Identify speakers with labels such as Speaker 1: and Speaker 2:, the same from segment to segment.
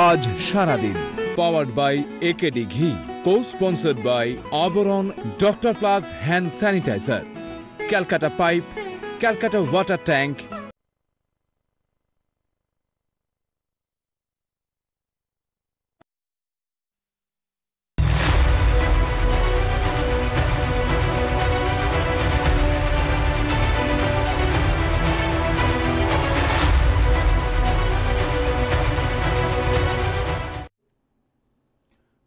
Speaker 1: আজ সারাদিন powered by AKD ghee, co sponsored by Abaran, doctor plus hand sanitiser, Calcutta pipe, Calcutta water tank.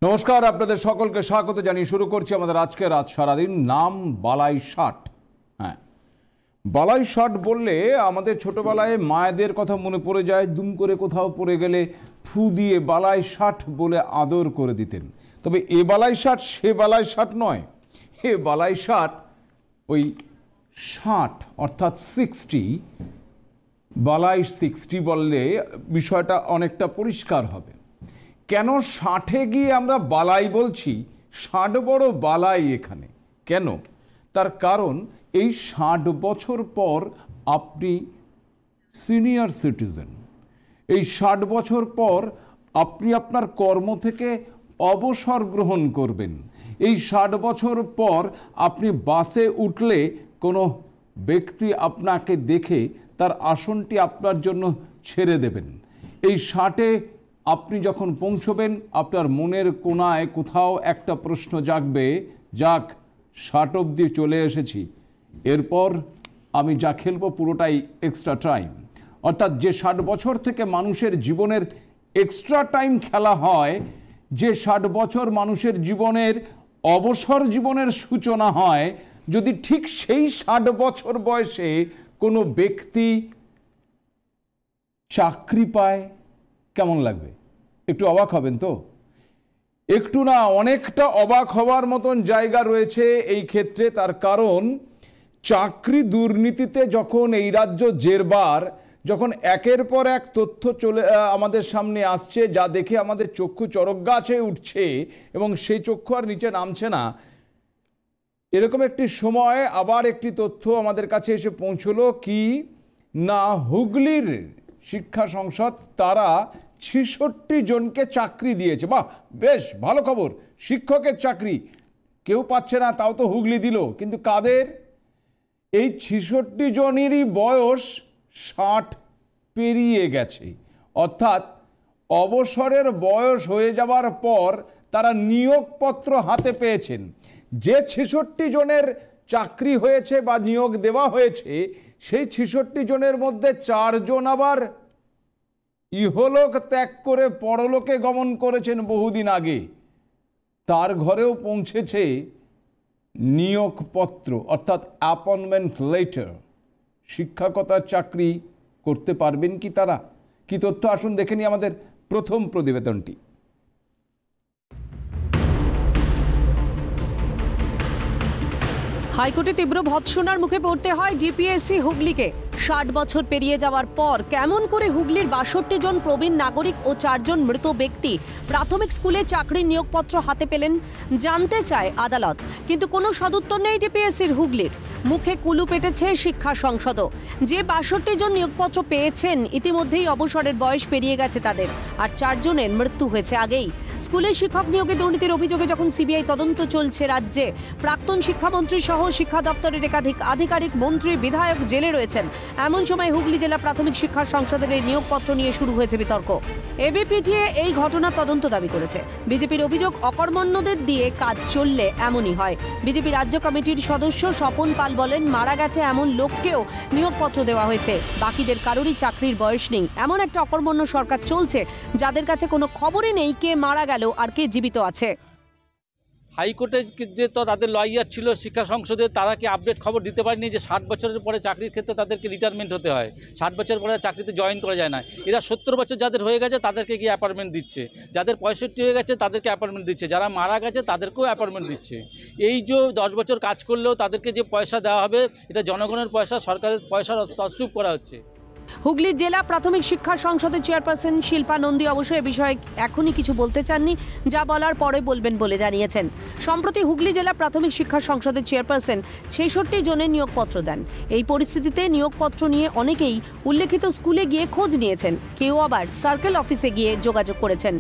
Speaker 2: নমস্কার, আপনাদের সকলকে স্বাগত জানিয়ে শুরু করছি আমাদের আজকের রাত সারাদিন। নাম বালাই ষাট। হ্যাঁ, বালাই ষাট বললে আমাদের ছোটবেলায় মায়েদের কথা মনে পড়ে যায়। দুম করে কোথাও পড়ে গেলে ফু দিয়ে বালাই ষাট বলে আদর করে দিতেন। তবে এ বালাই ষাট সে বালাই ষাট নয়। এ বালাই ষাট ওই 60 অর্থাৎ 60, বালাই 60 বললে বিষয়টা অনেকটা পরিষ্কার হবে। কেন 60-এ গিয়ে আমরা বালাই বলছি? 60 বড় বালাই এখানে কেন? তার কারণ এই 60 বছর পর আপনি সিনিয়র সিটিজেন। এই 60 বছর পর আপনি আপনার কর্ম থেকে অবসর গ্রহণ করবেন। এই 60 বছর পর আপনি বাসে উঠলে কোনো ব্যক্তি আপনাকে দেখে তার আসনটি আপনার জন্য ছেড়ে দেবেন। এই 60-এ আপনি যখন পৌঁছবেন, আপনার মনের কোণায় কোথাও একটা প্রশ্ন জাগবে, যাক 60 অবধি চলে এসেছি, এরপর আমি যা খেলবো পুরোটাই এক্সট্রা টাইম। অর্থাৎ যে 60 বছর থেকে মানুষের জীবনের এক্সট্রা টাইম খেলা হয়, যে 60 বছর মানুষের জীবনের অবসর জীবনের সূচনা হয়, যদি ঠিক সেই 60 বছর বয়সে কোনো ব্যক্তি চাকরি পায়, কেমন লাগবে? একটু অবাক হবেন তো? একটু না, অনেকটা অবাক হওয়ার মতন জায়গা রয়েছে এই ক্ষেত্রে। তার কারণ চাকরি দুর্নীতিতে যখন এই রাজ্য জেরবার, যখন একের পর এক তথ্য আমাদের সামনে আসছে, যা দেখে আমাদের চক্ষু চরক গাছে উঠছে এবং সেই চক্ষু আর নিচে নামছে না, এরকম একটি সময় আবার একটি তথ্য আমাদের কাছে এসে পৌঁছলো। কি না, হুগলির শিক্ষা সংসদ তারা 66 জনকে চাকরি দিয়েছে। বাহ, বেশ ভালো খবর। শিক্ষকের চাকরি কেউ পাচ্ছে না, তাও তো হুগলি দিল। কিন্তু কাদের? এই 66 জনেরই বয়স 60 পেরিয়ে গেছে। অর্থাৎ অবসরের বয়স হয়ে যাওয়ার পর তারা নিয়োগপত্র হাতে পেয়েছেন। যে 66 জনের চাকরি হয়েছে বা নিয়োগ দেওয়া হয়েছে, সেই 66 জনের মধ্যে 4 জন আবার ইহলোক ত্যাগ করে পরলোকে গমন করেছেন বহুদিন আগে। তার ঘরেও পৌঁছেছে নিয়োগপত্র, অর্থাৎ অ্যাপয়েন্টমেন্ট লেটার। শিক্ষকতার চাকরি করতে পারবেন কি তারা? কি তথ্য, আসুন দেখে নিই আমাদের প্রথম প্রতিবেদনটি।
Speaker 3: হাইকোর্টে তীব্র ভৎসনার মুখে পড়তে হয় ডিপিএসসি হুগলিকে। 60 বছর পেরিয়ে যাওয়ার পর কেমন করে হুগলির 62 জন প্রবীণ নাগরিক ও 4 জন মৃত ব্যক্তি প্রাথমিক স্কুলে চাকরির নিয়োগপত্র হাতে পেলেন জানতে চায় আদালত। কিন্তু কোনো সদুত্তর নেই ডিপিএসসির হুগলির। মুখে কুলু পেটেছে শিক্ষা সংসদও। যে 62 জন নিয়োগপত্র পেয়েছেন, ইতিমধ্যেই অবসরের বয়স পেরিয়ে গেছে তাদের, আর 4 জনের মৃত্যু হয়েছে আগেই। স্কুলে শিক্ষক নিয়োগে দুর্নীতির অভিযোগে যখন সিবিআই তদন্ত চলছে রাজ্যে, প্রাক্তন শিক্ষামন্ত্রী সহ শিক্ষা দপ্তরের একাধিক আধিকারিক, মন্ত্রী, বিধায়ক জেলে রয়েছেন। এমন সময় হুগলি জেলা প্রাথমিক শিক্ষা সংসদের এই নিয়োগপত্র নিয়ে শুরু হয়েছে বিতর্ক। এবিপিটিএ এই ঘটনার তদন্ত দাবি করেছে। বিজেপির অভিযোগ, অকর্মণ্যদের দিয়ে কাজ চললে এমনই হয়। বিজেপি রাজ্য কমিটির সদস্য স্বপন পাল বলেন, মারা গেছে এমন লোককেও নিয়োগপত্র দেওয়া হয়েছে, বাকিদের কারোরই চাকরির বয়স নেই। এমন একটা অকর্মণ্য সরকার চলছে যাদের কাছে কোনো খবরই নেই কে মারা গেল আর কে জীবিত আছে।
Speaker 4: হাইকোর্টে যে তো তাদের লয়ার ছিল শিক্ষা সংসদে, তারা কি আপডেট খবর দিতে পারেনি যে 60 বছরের পরে চাকরির ক্ষেত্রে তাদেরকে রিটায়ারমেন্ট হতে হয়, 60 বছর পরে চাকরিতে জয়েন করা যায় না। এরা 70 বছর যাদের হয়ে গেছে তাদেরকে গিয়ে অ্যাপয়েন্টমেন্ট দিচ্ছে, যাদের 65 হয়ে গেছে তাদেরকে অ্যাপয়েন্টমেন্ট দিচ্ছে, যারা মারা গেছে তাদেরকেও অ্যাপয়েন্টমেন্ট দিচ্ছে। এই যে 10 বছর কাজ করলেও তাদেরকে যে পয়সা দেওয়া হবে, এটা জনগণের পয়সা, সরকারের পয়সার তছরূপ করা হচ্ছে।
Speaker 3: হুগলির জেলা প্রাথমিক শিক্ষা সংসদের চেয়ারপারসন শিল্পা নন্দী অবশ্য এ বিষয়ে এখনই কিছু বলতে চাননি, যা বলার পরে বলবেন বলে জানিয়েছেন। সম্প্রতি হুগলি জেলা প্রাথমিক শিক্ষা সংসদের চেয়ারপারসন 66 জনের নিয়োগপত্র দেন। এই পরিস্থিতিতে নিয়োগপত্র নিয়ে অনেকেই উল্লেখিত স্কুলে গিয়ে খোঁজ নিয়েছেন, কেউ আবার সার্কেল অফিসে গিয়ে যোগাযোগ করেছেন।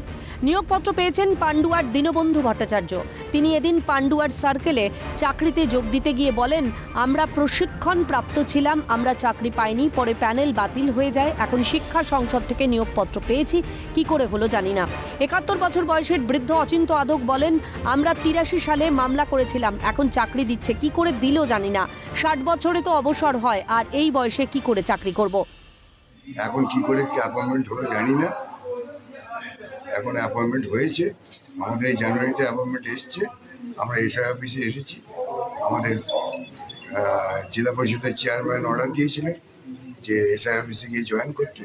Speaker 3: নিয়োগপত্র পেয়েছেন পান্ডুয়ার দীনবন্ধু ভট্টাচার্য। তিনি এদিন পান্ডুয়ার সার্কেলে চাকরিতে যোগ দিতে গিয়ে বলেন, আমরা প্রশিক্ষণ প্রাপ্ত ছিলাম, আমরা চাকরি পাইনি, পরে প্যানেল বাতিল হয়ে যায়, এখন শিক্ষা সংসদ থেকে নিয়োগপত্র পেয়েছি, কি করে হলো জানি না। 71 বছর বয়সের বৃদ্ধ অচিন্ত আদক বলেন, আমরা 83 সালে মামলা করেছিলাম, এখন চাকরি দিচ্ছে, কি করে দিল জানি না। 60 বছরে তো অবসর হয়, আর এই বয়সে কি করে চাকরি করব।
Speaker 5: এখন কি করে কি অ্যাপয়েন্টমেন্ট হলো জানি না। এখন অ্যাপয়েন্টমেন্ট হয়েছে, আমাদের এই জানুয়ারিতে অ্যাপয়েন্টমেন্ট এসছে। আমরা এসআই অফিসে এসেছি, আমাদের জেলা পরিষদের চেয়ারম্যান অর্ডার দিয়েছিলেন যে এসআই অফিসে গিয়ে জয়েন করতে,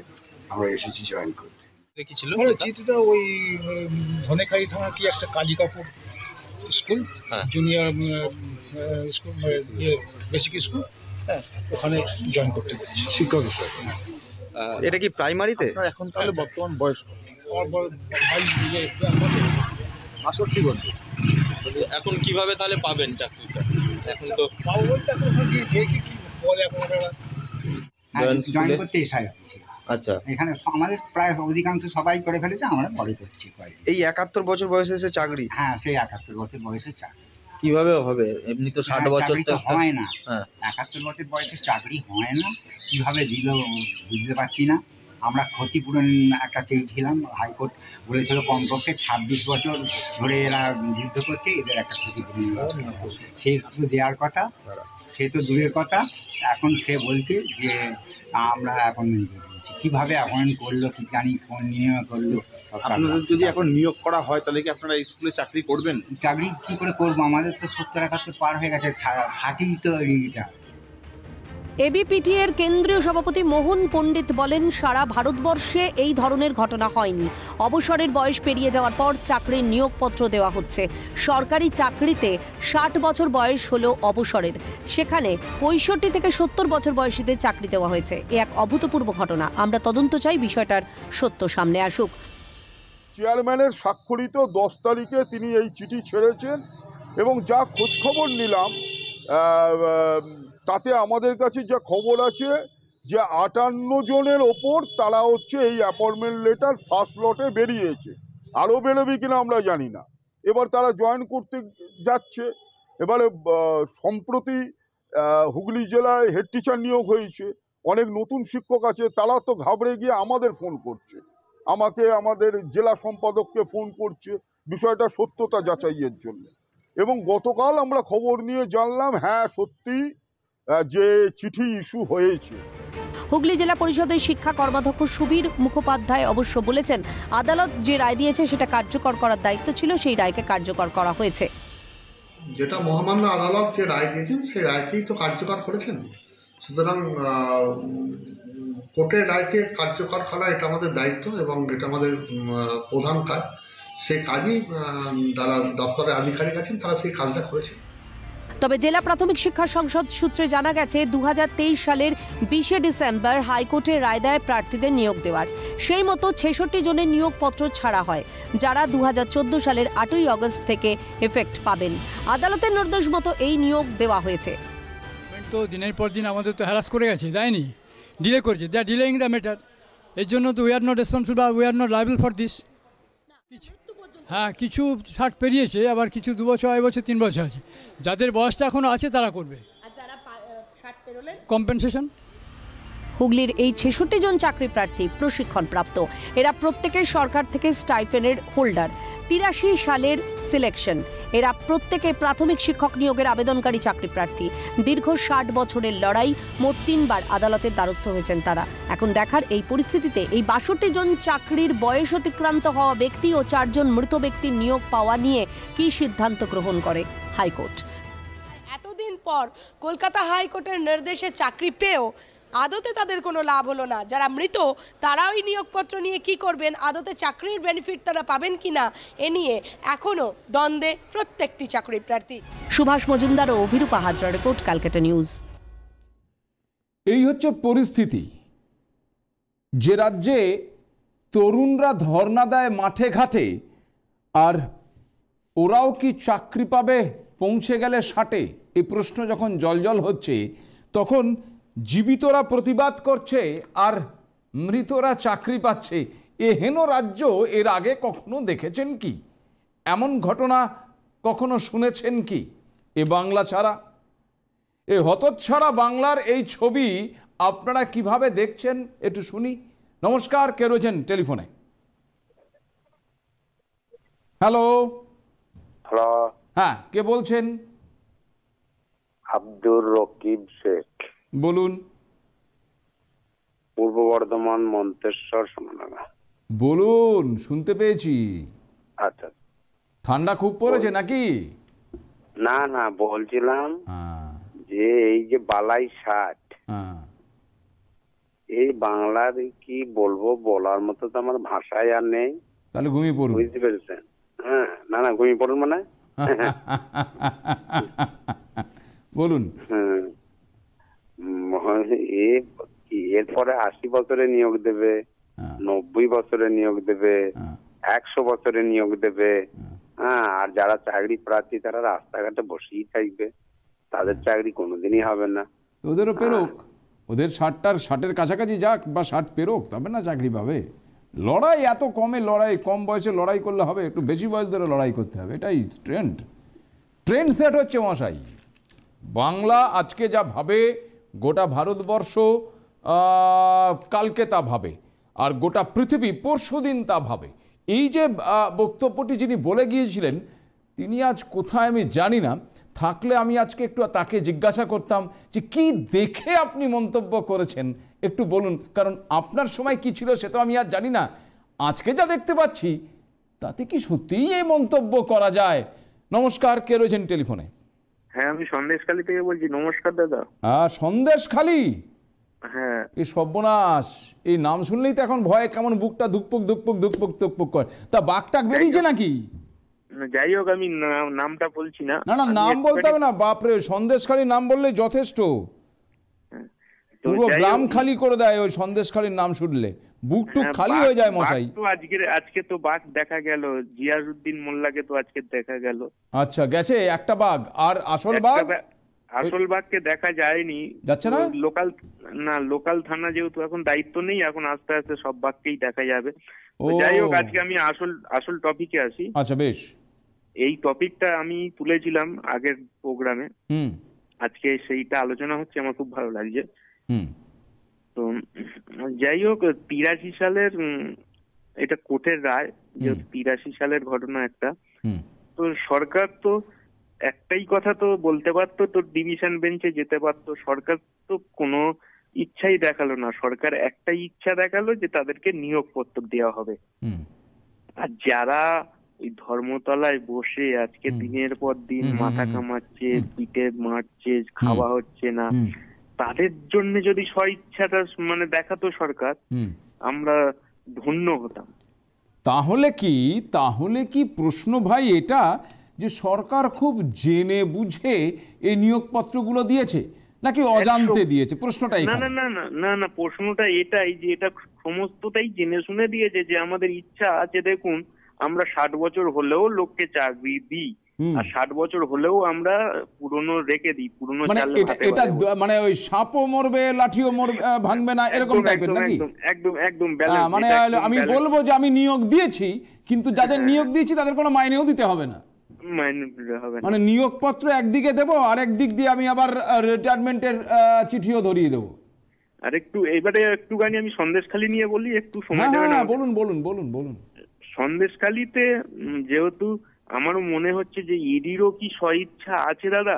Speaker 5: আমরা এসেছি জয়েন করতে।
Speaker 6: দেখেছিল চিঠিটা ওই ধনেখালি থানা কি একটা Kalikapur school, junior school, basic school, ওখানে জয়েন করতে বলছি শিক্ষক হিসেবে।
Speaker 7: এটা কি প্রাইমারিতে?
Speaker 6: এখন তাহলে বর্তমান বয়স আমার 62 বছর।
Speaker 7: এখন কিভাবে তাহলে পাবেন চাকরিটা? এখন তো
Speaker 6: পাবো বলতে এখন দেখি কি বলে এখন
Speaker 8: জয়েন করতে এসআই অফিসে।
Speaker 7: আচ্ছা,
Speaker 8: এখানে আমাদের প্রায় অধিকাংশ সবাই করে ফেলেছে, আমরা পরে করছি।
Speaker 7: এই 71 বছর বয়সে এসে চাকরি?
Speaker 8: হ্যাঁ, সেই 71 বছর বয়সে চাকরি
Speaker 7: কিভাবে হবে? এমনি তো 60 বছর
Speaker 8: তো হয় না।
Speaker 7: হ্যাঁ,
Speaker 8: 71 বছর বয়সে চাকরি হয় না, কিভাবে দিল বুঝতে পারছি না। আমরা ক্ষতিপূরণ একটা চেয়েছিলাম, হাইকোর্ট বলেছিল কমপক্ষে 26 বছর ধরে এরা যুদ্ধ করছে, এদের একটা ক্ষতিপূরণ সে তো দেওয়ার কথা, সে তো দূরের কথা। এখন সে বলছে যে আমরা এখন কিভাবে অ্যাপয়েন্ট করলো কি জানি, কোন নিয়মে করলো।
Speaker 6: আপনাদের যদি এখন নিয়োগ করা হয় তাহলে কি আপনারা স্কুলে চাকরি করবেন?
Speaker 8: চাকরি কি করে করবো, আমাদের তো 70-71 পার হয়ে গেছে, খাটি তো এইটা।
Speaker 3: এবিপিটি এর কেন্দ্রীয় সভাপতি মোহন পণ্ডিত বলেন, সারা ভারতবর্ষে এই ধরনের ঘটনা হয়নি। অবসরের বয়স পেরিয়ে যাওয়ার পর চাকরির নিয়োগপত্র দেওয়া হচ্ছে। সরকারি চাকরিতে 60 বছর বয়স হলো অবসরের, সেখানে 65 থেকে 70 বছর বয়সীদের চাকরি দেওয়া হয়েছে। এ এক অভূতপূর্ব ঘটনা। আমরা তদন্ত চাই, বিষয়টার সত্য সামনে আসুক।
Speaker 9: চেয়ারম্যানের স্বাক্ষরিত 10 তারিখে তিনি এই চিঠি ছেড়েছেন এবং যা খোঁজখবর নিলাম তাতে আমাদের কাছে যা খবর আছে যে 58 জনের ওপর তারা হচ্ছে এই অ্যাপয়েন্টমেন্ট লেটার ফার্স্ট লটে বেরিয়েছে, আরও বেরোবে কিনা আমরা জানি না। এবার তারা জয়েন করতে যাচ্ছে। এবারে সম্প্রতি হুগলি জেলায় হেড টিচার নিয়োগ হয়েছে, অনেক নতুন শিক্ষক আছে, তারা তো ঘাবড়ে গিয়ে আমাদের ফোন করছে, আমাকে আমাদের জেলা সম্পাদককে ফোন করছে বিষয়টা সত্যতা যাচাইয়ের জন্য। এবং গতকাল আমরা খবর নিয়ে জানলাম হ্যাঁ সত্যি যে চিঠি ইস্যু হয়েছে।
Speaker 3: হুগলি জেলা পরিষদের শিক্ষা কর্মাধ্যক্ষ সুবীর মুখোপাধ্যায় অবশ্য বলেছেন, আদালত যে রায় দিয়েছে সেটা কার্যকর করার দায়িত্ব ছিল, সেই রায়কে কার্যকর করা হয়েছে।
Speaker 10: যেটা মহামান্য আদালত যে রায় দিয়েছেন সেই রায়কেই তো কার্যকর করেছেন, সুতরাং কোর্টের রায়কে কার্যকর করা এটা আমাদের দায়িত্ব এবং এটা আমাদের প্রধান কাজ। সেই কাজই যারা দপ্তরের আধিকারিক আছেন তারা সেই কাজটা করেছেন।
Speaker 3: তবে জেলা প্রাথমিক শিক্ষা সংসদ সূত্রে জানা গেছে 2023 সালের 20 ডিসেম্বর হাইকোর্টের রায় দেয় প্রার্থীদের নিয়োগ দেওয়ার। সেই মতো 66 জনের নিয়োগপত্র ছাড়া হয়, যারা 2014 সালের 8ই আগস্ট থেকে এফেক্ট পাবেন। আদালতের নির্দেশ মতো এই নিয়োগ দেওয়া হয়েছে।
Speaker 11: তো দিনের পর দিন আমাদের তো হ্যারাস করে গেছে, তাইনি, ডিলে করেছে, দে আর ডিলেইং দ্য ম্যাটার। এর জন্য তো we are not responsible, we are not liable for this. হ্যাঁ, কিছু 60 পেরিয়েছে, আবার কিছু 2 বছর, 2 বছর, 3 বছর আছে। যাদের বয়সটা এখনো আছে তারা করবে কম্পেনসেশন।
Speaker 3: হুগলির এই 66 জন চাকরি প্রার্থী প্রশিক্ষণপ্রাপ্ত। এরা প্রত্যেকে সরকার থেকে স্টাইফেনের হোল্ডার। 83 সালের সিলেকশন। এরা প্রত্যেকে প্রাথমিক শিক্ষক নিয়োগের আবেদনকারী চাকরি প্রার্থী। দীর্ঘ 60 বছরের লড়াই, মোট 3 বার আদালতের দ্বারস্থ হয়েছেন তারা। এখন দেখার এই পরিস্থিতিতে এই 62 জন চাকরির বয়স অতিক্রান্ত হওয়া ব্যক্তি ও 4 জন মৃত ব্যক্তির নিয়োগ পাওয়া নিয়ে কি সিদ্ধান্ত গ্রহণ করে হাইকোর্ট।
Speaker 12: এতদিন পর কলকাতা হাইকোর্টের নির্দেশে চাকরি পেয়েও আদতে তাদের কোনো লাভ হলো না। যারা মৃত তারা ওই নিয়োগপত্র নিয়ে কি করবেন, আদতে চাকরির বেনিফিট তারা পাবেন কিনা, এ নিয়ে এখনও দ্বন্দ্বে প্রত্যেকটি চাকরি প্রার্থী।
Speaker 3: সুভাষ মজুমদার ও অভিরূপা হাজরা, রিপোর্ট, ক্যালকাটা নিউজ।
Speaker 2: এই হচ্ছে পরিস্থিতি। যে রাজ্যে তরুণরা ধর্ণা দেয় মাঠে ঘাটে, আর ওরাও কি চাকরি পাবে পৌঁছে গেলে 60-এ? এই প্রশ্ন যখন জলজল হচ্ছে, তখন জীবিতরা প্রতিবাদ করছে আর মৃতরা চাকরি পাচ্ছে। এ হেন রাজ্য এর আগে কখনো দেখেছেন কি? এমন ঘটনা কখনো শুনেছেন কি? এ বাংলা ছাড়া, এ হতচ্ছাড়া বাংলার এই ছবি আপনারা কিভাবে দেখছেন একটু শুনি। নমস্কার, কে রয়েছেন টেলিফোনে? হ্যালো।
Speaker 13: হ্যালো,
Speaker 2: হ্যাঁ, কে বলছেন?
Speaker 13: আব্দুর রকিব শেখ।
Speaker 2: বলুন।
Speaker 13: পূর্ব বর্ধমান মন্তেশ্বর সোনাডাঙ্গা।
Speaker 2: বলুন, শুনতে পেয়েছি।
Speaker 13: আচ্ছা,
Speaker 2: ঠান্ডা খুব পড়েছে নাকি?
Speaker 13: না না, বলছিলাম যে এই যে বালাই ষাট, এই বাংলার কি বলবো, বলার মতো তো আমার ভাষায় আর নেই।
Speaker 2: তাহলে ঘুমিয়ে পড়ুন।
Speaker 13: বুঝতে পেরেছেন? হ্যাঁ, না না, ঘুমিয়ে পড়ুন মানে
Speaker 2: বলুন।
Speaker 13: এরপরে 80 বছরে নিয়োগ দেবে, 90 বছরে নিয়োগ দেবে, 100 বছরে নিয়োগ দেবে। হ্যাঁ, আর যারা চাকরি প্রার্থী তারা রাস্তাঘাটে বসেই থাকবে, তাদের চাকরি কোনোদিনই হবে না।
Speaker 2: ওদেরও পেরোক, ওদের 60-এর কাছাকাছি যাক বা 60 পেরোক, তবে না চাকরি পাবে। লড়াই এত কমে, লড়াই কম বয়সে লড়াই করলে হবে? একটু বেশি বয়স ধরে লড়াই করতে হবে। এটাই ট্রেন্ড সেট হচ্ছে মশাই। বাংলা আজকে যা ভাবে, গোটা ভারতবর্ষ কালকে তা ভাবে, আর গোটা পৃথিবী পরশুদিন তা ভাবে। এই যে বক্তব্যটি যিনি বলে গিয়েছিলেন, তিনি আজ কোথায় আমি জানি না। থাকলে আমি আজকে একটু তাকে জিজ্ঞাসা করতাম যে কি দেখে আপনি মন্তব্য করেছেন, একটু বলুন। কারণ আপনার সময় কি ছিল সে তো আমি আর জানি না। আজকে যা দেখতে পাচ্ছি তাতে কি সত্যিই এই মন্তব্য করা যায়? নমস্কার, কে রয়েছেন টেলিফোনে?
Speaker 14: হ্যাঁ, আমি সন্দেশখালী থেকে বলছি। নমস্কার দাদা।
Speaker 2: সন্দেশখালী?
Speaker 14: হ্যাঁ।
Speaker 2: এই সর্বনাশ, এই নাম শুনলেই তো এখন ভয়ে কেমন বুকটা ধুকপুক ধুকপুক ধুকপুক ধুকপুক করে। তা বাঘটাক বেরিয়েছে নাকি?
Speaker 14: যাই হোক, আমি নামটা বলছি না।
Speaker 2: না না, নাম বলতে হবে না। বাপরে, সন্দেশখালী নাম বললে যথেষ্ট। পুরো গ্রাম খালি করে দেয় ওই সন্দেশখালীর নাম শুনলে, বুকটুক খালি হয়ে যায় মশাই।
Speaker 14: আজকে তো বাঘ দেখা গেল, জিয়ারউদ্দিন মোল্লাকে তো আজকে দেখা গেল।
Speaker 2: আচ্ছা, গেছে একটা বাঘ। আর আসল বাঘ?
Speaker 14: আসল বাঘকে দেখা যায়নি।
Speaker 2: যাচ্ছে না?
Speaker 14: লোকাল থানা যেহেতু এখন দায়িত্ব নেই, এখন আস্তে আস্তে সব বাঘকেই দেখা যাবে। যাই হোক, আজকে আমি আসল টপিকে আসি।
Speaker 2: আচ্ছা, বেশ।
Speaker 14: এই টপিকটা আমি তুলেছিলাম আগের প্রোগ্রামে, আজকে সেইটা আলোচনা হচ্ছে, আমার খুব ভালো লাগছে। তো যাই হোক, 83 সালের এটা কোর্টের রায়, যেহেতু 83 সালের ঘটনা একটা, তো সরকার তো একটাই কথা তো বলতে পারতো, তো ডিভিশন বেঞ্চে যেতে পারতো। সরকার তো কোনো ইচ্ছাই দেখালো না। সরকার একটাই ইচ্ছা দেখালো যে তাদেরকে নিয়োগপত্র দেওয়া হবে। আর যারা ওই ধর্মতলায় বসে আজকে দিনের পর দিন মাথা কামাচ্ছে, পিঠে মারছে, খাওয়া হচ্ছে না, তাদের জন্য যদি স্বইচ্ছাটা মানে দেখাতো সরকার, আমরা ধন্য হতাম।
Speaker 2: তাহলে কি প্রশ্ন ভাই এটা যে সরকার খুব জেনে বুঝে এই নিয়োগপত্রগুলো দিয়েছে নাকি অজান্তে দিয়েছে? প্রশ্নটাই
Speaker 14: না না না না না না, প্রশ্নটা এটাই যে এটা সমস্তটাই জেনে শুনে দিয়েছে, যে আমাদের ইচ্ছা আছে, দেখুন আমরা 60 বছর হলেও লোককে চাকরি দিই, আর 60 বছর হলেও আমরা পুরনো রেখে দিই, পুরনো
Speaker 2: এটা মানে ওই সাপও মরবে লাঠিও মরবে, ভাঙবে না, এরকম টাইপের নাকি?
Speaker 14: একদম একদম।
Speaker 2: মানে আমি বলবো যে আমি নিয়োগ দিয়েছি, কিন্তু যাদের নিয়োগ দিয়েছি তাদের কোনো মাইনেও দিতে হবে না। মানে নিয়োগপত্র একদিকে দেবো, আর একদিক দিয়ে আমি আবার রিটায়ারমেন্টের চিঠিও ধরিয়ে দেবো।
Speaker 14: আর এবারে একটুখানি আমি সন্দেশখালী নিয়ে বলি, একটু সময় দেবেন?
Speaker 2: বলুন বলুন বলুন বলুন।
Speaker 14: সন্দেশখালীতে যেহেতু আমারও মনে হচ্ছে যে ইডিরও কি স্বইচ্ছা আছে দাদা,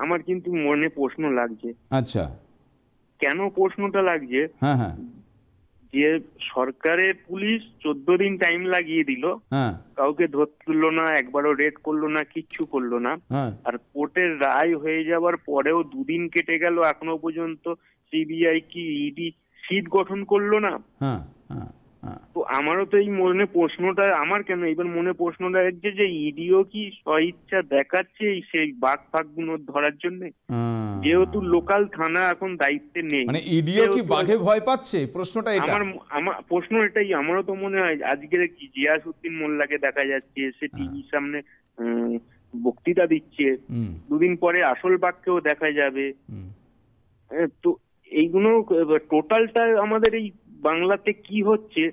Speaker 14: আমার কিন্তু মনে প্রশ্ন লাগছে।
Speaker 2: আচ্ছা,
Speaker 14: কেন প্রশ্নটা লাগছে? যে সরকারের পুলিশ 14 দিন টাইম লাগিয়ে দিল, কাউকে ধরলো না, একবারও রেড করলো না, কিচ্ছু করলো না। আর কোর্টের রায় হয়ে যাওয়ার পরেও 2 দিন কেটে গেল, এখনো পর্যন্ত সিবিআই কি ইডি সিট গঠন করলো না। তো আমারও তো এই মনে প্রশ্নটা, আমার কেন এবার মনে প্রশ্নটা হচ্ছে যে ইডিও কি স্বইচ্ছা দেখাচ্ছে সেই বাঘ ফাঘ গুলো ধরার জন্য, যেহেতু লোকাল থানা এখন দায়িত্বে নেই,
Speaker 2: মানে ইডিও কি বাঘে ভয় পাচ্ছে? প্রশ্নটা এটা।
Speaker 14: আমার প্রশ্ন এটাই। আমারও তো মনে হয় আজকের কি জিয়াসউদ্দিন মোল্লাকে দেখা যাচ্ছে সে টিভির সামনে বক্তৃতা দিচ্ছে, দুদিন পরে আসল বাঘকেও দেখা যাবে। তো এইগুলো টোটালটা আমাদের এই বাংলাতে কি হচ্ছে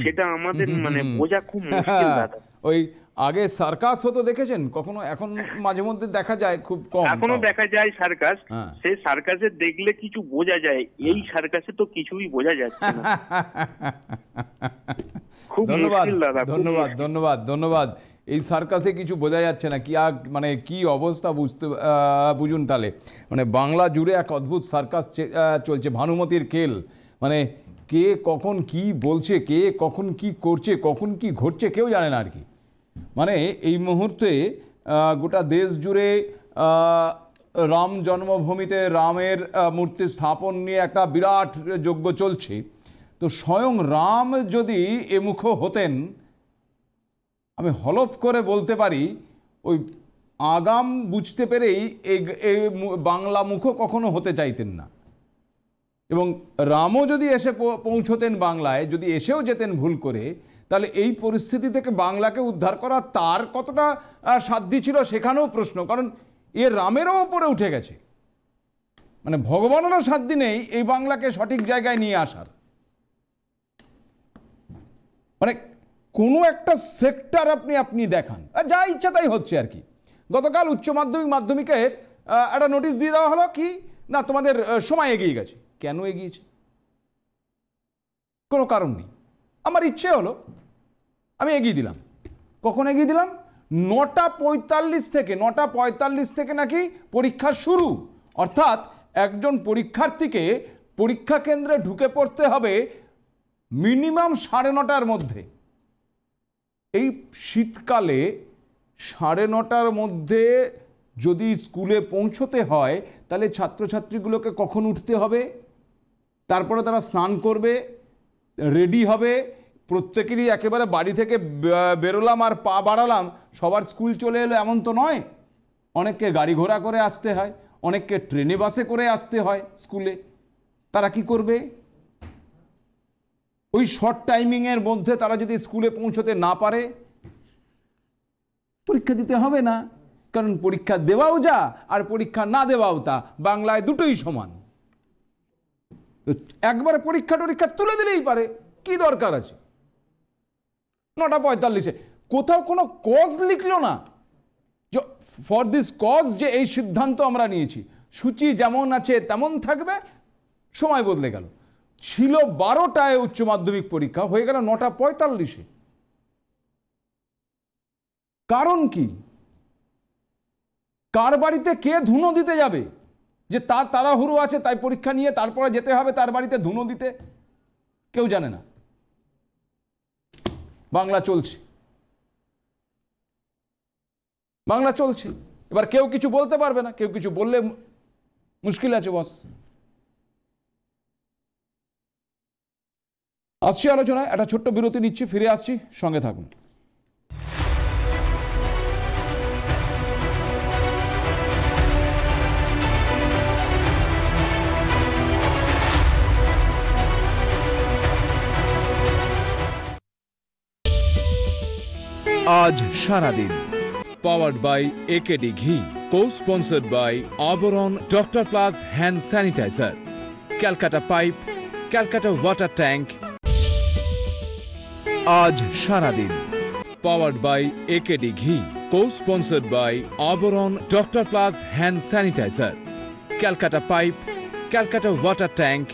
Speaker 14: সেটা আমাদের মানে বোঝা খুব মুশকিল দাদা।
Speaker 2: ওই আগে সার্কাস হতো দেখেছেন কখনো? এখন মাঝে মধ্যে দেখা যায়, খুব কম।
Speaker 14: এখনো দেখা যায় সার্কাস, সেই সার্কাসে দেখলে কিছু বোঝা যায়, এই সার্কাসে তো কিছুই বোঝা যাচ্ছে না। খুব মুশকিল দাদা।
Speaker 2: ধন্যবাদ ধন্যবাদ ধন্যবাদ। এই সার্কাসে কিছু বোঝা যাচ্ছে না, কি মানে কি অবস্থা বুঝুন তাহলে। মানে বাংলা জুড়ে এক অদ্ভুত সার্কাস চলছে, ভানুমতির খেল। মানে কে কখন কি বলছে, কে কখন কি করছে, কখন কি ঘটছে কেউ জানে না আর কি। মানে এই মুহূর্তে গোটা দেশ জুড়ে রাম জন্মভূমিতে রামের মূর্তি স্থাপন নিয়ে একটা বিরাট যজ্ঞ চলছে। তো স্বয়ং রাম যদি এমুখ হতেন, আমি হলফ করে বলতে পারি ওই আগাম বুঝতে পেরেই এই বাংলা মুখও কখনো হতে চাইতেন না। এবং রামও যদি এসে পৌঁছতেন বাংলায়, যদি এসেও যেতেন ভুল করে, তাহলে এই পরিস্থিতি থেকে বাংলাকে উদ্ধার করা তার কতটা সাধ্য ছিল সেখানেও প্রশ্ন। কারণ এ রামেরও ওপরে উঠে গেছে, মানে ভগবানেরও সাধ্য নেই এই বাংলাকে সঠিক জায়গায় নিয়ে আসার। মানে কোনো একটা সেক্টর আপনি দেখান, যা ইচ্ছা তাই হচ্ছে আর কি। গতকাল উচ্চ মাধ্যমিক মাধ্যমিকের একটা নোটিশ দিয়ে দেওয়া হলো কি না, তোমাদের সময় এগিয়ে গেছে। কেন এগিয়েছে? কোনো কারণ নেই। আমার ইচ্ছে হলো আমি এগিয়ে দিলাম। কখন এগিয়ে দিলাম? 9:45 থেকে নাকি পরীক্ষা শুরু। অর্থাৎ একজন পরীক্ষার্থীকে পরীক্ষা কেন্দ্রে ঢুকে পড়তে হবে মিনিমাম 9:30টার মধ্যে। এই শীতকালে 9:30টার মধ্যে যদি স্কুলে পৌঁছতে হয়, তাহলে ছাত্রছাত্রীগুলোকে কখন উঠতে হবে? তারপরে তারা স্নান করবে, রেডি হবে। প্রত্যেকেরই একেবারে বাড়ি থেকে বেরোলাম আর পা বাড়ালাম সবার স্কুল চলে এলো এমন তো নয়। অনেককে গাড়ি ঘোড়া করে আসতে হয়, অনেককে ট্রেনে বাসে করে আসতে হয় স্কুলে। তারা কি করবে? ওই শর্ট টাইমিংয়ের মধ্যে তারা যদি স্কুলে পৌঁছতে না পারে, পরীক্ষা দিতে হবে না। কারণ পরীক্ষা দেওয়াও যা আর পরীক্ষা না দেওয়াও তা, বাংলায় দুটোই সমান। একবারে পরীক্ষা তুলে দিলেই পারে, কি দরকার আছে? 9:45 কোথাও কোনো কজ লিখলো না যে ফর দিস কজ যে এই সিদ্ধান্ত আমরা নিয়েছি। সূচি যেমন আছে তেমন থাকবে, সময় বদলে গেল। ছিল 12টায় উচ্চ মাধ্যমিক পরীক্ষা, হয়ে গেল 9:45। কারণ কি? কার বাড়িতে কে ধুনো দিতে যাবে যে তার তাড়াহুড়ো আছে তাই পরীক্ষা নিয়ে তারপরে যেতে হবে তার বাড়িতে ধুনো দিতে? কেউ জানে না। বাংলা চলছে, বাংলা চলছে। এবার কেউ কিছু বলতে পারবে না, কেউ কিছু বললে মুশকিল আছে বস। আসছি আলোচনায়, একটা ছোট্ট বিরতি নিচ্ছি, ফিরে আসছি, সঙ্গে থাকুন।
Speaker 1: আজ সারাদিন powered by AKD ghee, co sponsored by Abaran doctor plus hand sanitiser, Calcutta pipe, Calcutta water tank. আজ সারাদিন powered by AKD ghee, co sponsored by Abaran doctor plus hand sanitiser, Calcutta pipe, Calcutta water tank.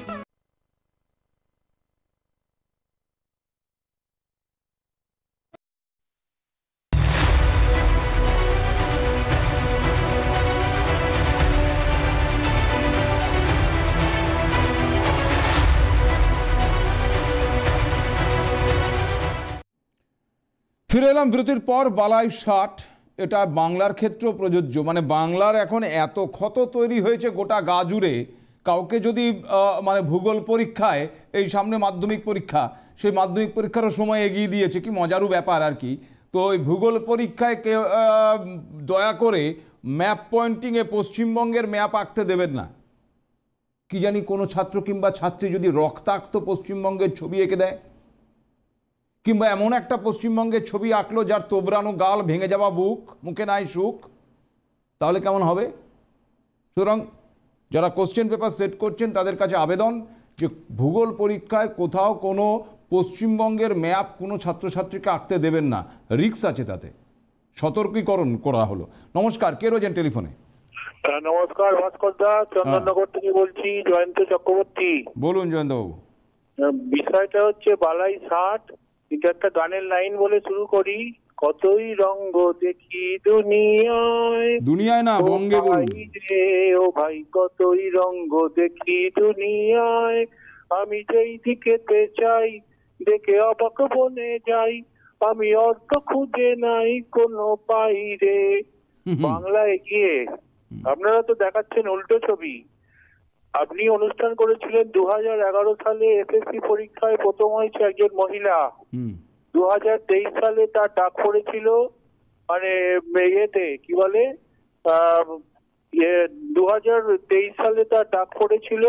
Speaker 2: ফিরে এলাম বিরতির পর। বালাই 60 এটা বাংলার ক্ষেত্রেও প্রযোজ্য। মানে বাংলার এখন এত ক্ষত তৈরি হয়েছে গোটা গা জুড়ে, কাউকে যদি মানে ভূগোল পরীক্ষায়, এই সামনে মাধ্যমিক পরীক্ষা, সেই মাধ্যমিক পরীক্ষারও সময় এগিয়ে দিয়েছে, কি মজারও ব্যাপার আর কি। তো ওই ভূগোল পরীক্ষায় কেউ দয়া করে ম্যাপ পয়েন্টিংয়ে পশ্চিমবঙ্গের ম্যাপ আঁকতে দেবেন না। কি জানি কোনো ছাত্র কিংবা ছাত্রী যদি রক্তাক্ত পশ্চিমবঙ্গের ছবি এঁকে দেয়, কিংবা এমন একটা পশ্চিমবঙ্গের ছবি আঁকলো যার তোবড়ানো গাল, ভেঙে যাওয়া বুক, মুখে নাই সুখ, তাহলে কেমন হবে? সুতরাং যারা কোশ্চেন পেপার সেট করছেন তাদের কাছে আবেদন যে ভূগোল পরীক্ষায় কোথাও কোনো পশ্চিমবঙ্গের ম্যাপ কোনো ছাত্রছাত্রীকে আঁকতে দেবেন না, রিস্ক আছে, তাতে সতর্কীকরণ করা হলো। নমস্কার, কে রয়েছেন টেলিফোনে?
Speaker 15: নমস্কার ভাস্কর দা, চন্দননগর থেকে বলছি, জয়ন্ত চক্রবর্তী।
Speaker 2: বলুন জয়ন্তবাবু।
Speaker 15: বিষয়টা হচ্ছে বালাই ষাট, এটা একটা গানের লাইন বলে শুরু করি। কতই রঙ্গ দেখি দুনিয়ায়,
Speaker 2: দুনিয়ায় না বঙ্গে বলুন।
Speaker 15: ও ভাই কতই রঙ্গ দেখি দুনিয়ায়, আমি যেই দিকেতে চাই দেখে অবাক বনে যাই, আমি অর্থ খুঁজে নাই কোনো পাই রে। বাংলায় গিয়ে আপনারা তো দেখাচ্ছেন উল্টো ছবি। আপনি অনুষ্ঠান করেছিলেন 2011 সালে এসএসসি পরীক্ষায় প্রথম হয়েছে একজন মহিলা। 2023 সালে তার ডাক পড়েছিল, মানে ইয়েতে কি বলে 2023 সালে তার ডাক পড়েছিল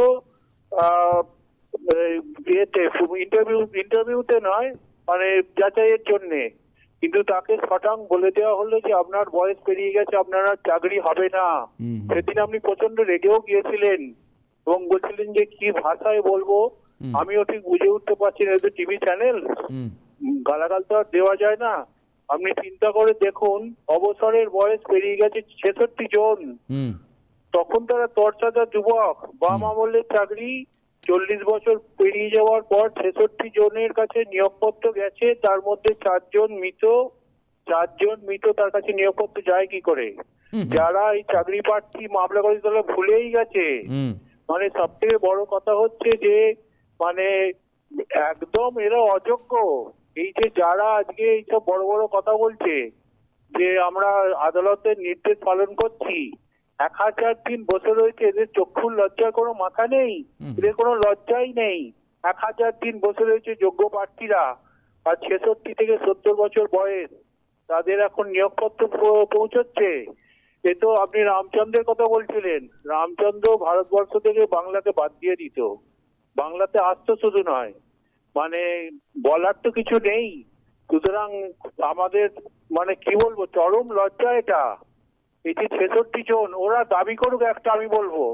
Speaker 15: ইয়েতে ইন্টারভিউতে নয়, মানে যাচাইয়ের জন্যে। কিন্তু তাকে শটাং বলে দেওয়া হলো যে আপনার বয়স পেরিয়ে গেছে, আপনার আর চাকরি হবে না। সেদিন আপনি প্রচন্ড রেগেও গিয়েছিলেন এবং বলছিলেন যে কি ভাষায় বলবো আমিও ঠিক বুঝে উঠতে পারছি না, তো টিভি চ্যানেল, গালাগাল তো আর দেওয়া যায় না। আপনি চিন্তা করে দেখুন, অবসরের বয়স পেরিয়ে গেছে 66 জন, তখন তারা তরচাদা যুবক, বাম আমলের চাকরি 40 বছর পেরিয়ে যাওয়ার পর 66 জনের কাছে নিয়োগপত্র গেছে, তার মধ্যে 4 জন মৃত, তার কাছে নিয়োগপত্র যায় কি করে? যারা এই চাকরি প্রার্থী মামলা করে তারা ভুলেই গেছে। মানে সব থেকে বড় কথা হচ্ছে যে মানে একদম এরা অযোগ্য। এই যে যারা আজকে এইসব বড় বড় কথা বলছে যে আমরা আদালতের নির্দেশ পালন করছি, 1000 দিন বসে রয়েছে, এদের চক্ষুর লজ্জার কোনো মাথা নেই, এদের কোনো লজ্জাই নেই। 1000 দিন বসে রয়েছে যোগ্য প্রার্থীরা, আর 66 থেকে 70 বছর বয়স, তাদের এখন নিয়োগপত্র পৌঁছচ্ছে। এ তো আপনি রামচন্দ্রের কথা বলছিলেন, রামচন্দ্র ভারতবর্ষ থেকে বাংলাকে বাদ দিয়ে দিত, বাংলাতে আসতো শুধু নয়, মানে বলার তো কিছু নেই। সুতরাং আমাদের মানে কি বলবো, চরম লজ্জা এটা। এই যে 66 জন, ওরা দাবি করুক একটা, আমি বলবো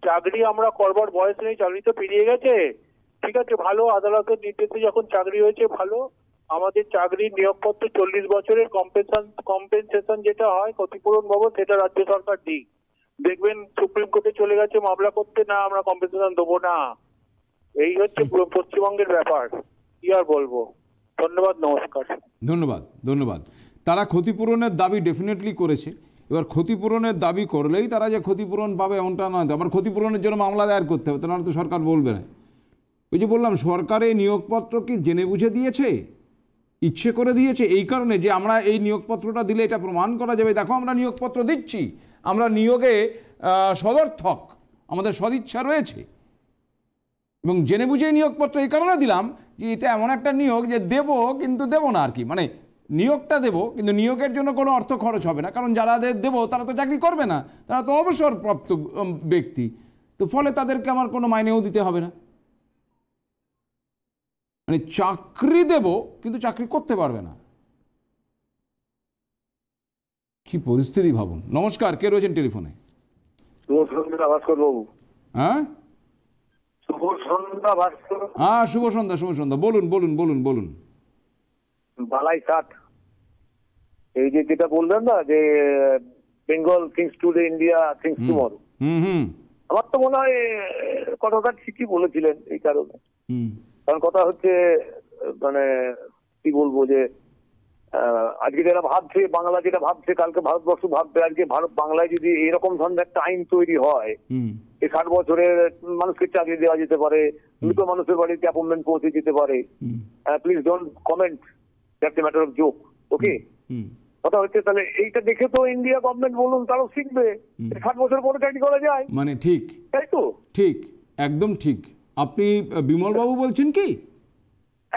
Speaker 15: চাকরি আমরা করবার বয়স নেই, চাকরি তো পেরিয়ে গেছে, ঠিক আছে ভালো, আদালতের নির্দেশে যখন চাকরি হয়েছে ভালো, আমাদের চাকরির নিয়োগপত্র 40 বছরের কম্পেনসেশন যেটা হয়, ক্ষতিপূরণ বাবদ, সেটা রাজ্য সরকার দিক। দেখবেন সুপ্রিম কোর্টে চলে গেছে মামলা করতে, না আমরা কম্পেনসেশন দেবো না। এই হচ্ছে পশ্চিমবঙ্গের ব্যাপার, কি আর বলবো। ধন্যবাদ, নমস্কার।
Speaker 2: ধন্যবাদ। তারা ক্ষতিপূরণের দাবি ডেফিনেটলি করেছে। এবার ক্ষতিপূরণের দাবি করলেই তারা যে ক্ষতিপূরণ পাবে এমনটা নয়, আবার ক্ষতিপূরণের জন্য মামলা দায়ের করতে হবে, তাহলে তো সরকার বলবে না। ওই যে বললাম, সরকারে নিয়োগপত্র কি জেনে বুঝে দিয়েছে, ইচ্ছে করে দিয়েছে, এই কারণে যে আমরা এই নিয়োগপত্রটা দিলে এটা প্রমাণ করা যাবে, দেখো আমরা নিয়োগপত্র দিচ্ছি, আমরা নিয়োগে সদর্থক, আমাদের সদিচ্ছা রয়েছে, এবং জেনে বুঝে নিয়োগপত্র এই কারণে দিলাম যে এটা এমন একটা নিয়োগ যে দেব কিন্তু দেব না আর কি, মানে নিয়োগটা দেব কিন্তু নিয়োগের জন্য কোনো অর্থ খরচ হবে না, কারণ যারা দেবো তারা তো চাকরি করবে না, তারা তো অবসরপ্রাপ্ত ব্যক্তি, তো ফলে তাদেরকে আমার কোনো মাইনেও দিতে হবে না। মানে চাকরি দেব কিন্তু চাকরি করতে পারবে না, কি পরিস্থিতি ভাবুন। নমস্কার, কে রয়েছেন টেলিফোনে? হ্যাঁ শুভ সন্ধ্যা, বলুন।
Speaker 15: বালাই ষাট, এই যে যেটা বললেন না যে Bengal things today, India things tomorrow, আমার তো মনে হয় কথাটা ঠিকই বলেছিলেন। এই কারণে, কারণ কথা হচ্ছে মানে কি বলবো যে আজকে যারা ভাবছে, বাংলা যেটা ভাবছে কালকে ভারতবর্ষ ভাববে। আজকে বাংলায় যদি এরকম ধরনের একটা আইন তৈরি হয়, এই 60 বছরের মানুষকে চাকরি দেওয়া যেতে পারে, মৃত মানুষের বাড়িতে অ্যাপয়েন্টমেন্ট পৌঁছে যেতে পারে। Please don't comment, that's a matter of joke, okay? কথা হচ্ছে তাহলে এইটা দেখে তো ইন্ডিয়া গভর্নমেন্ট বলুন তারাও শিখবে, 60 বছর পরে চাকরি করা যায়,
Speaker 2: মানে ঠিক, তাই তো? ঠিক, একদম ঠিক। আপনি বিমল বাবু বলছেন কি?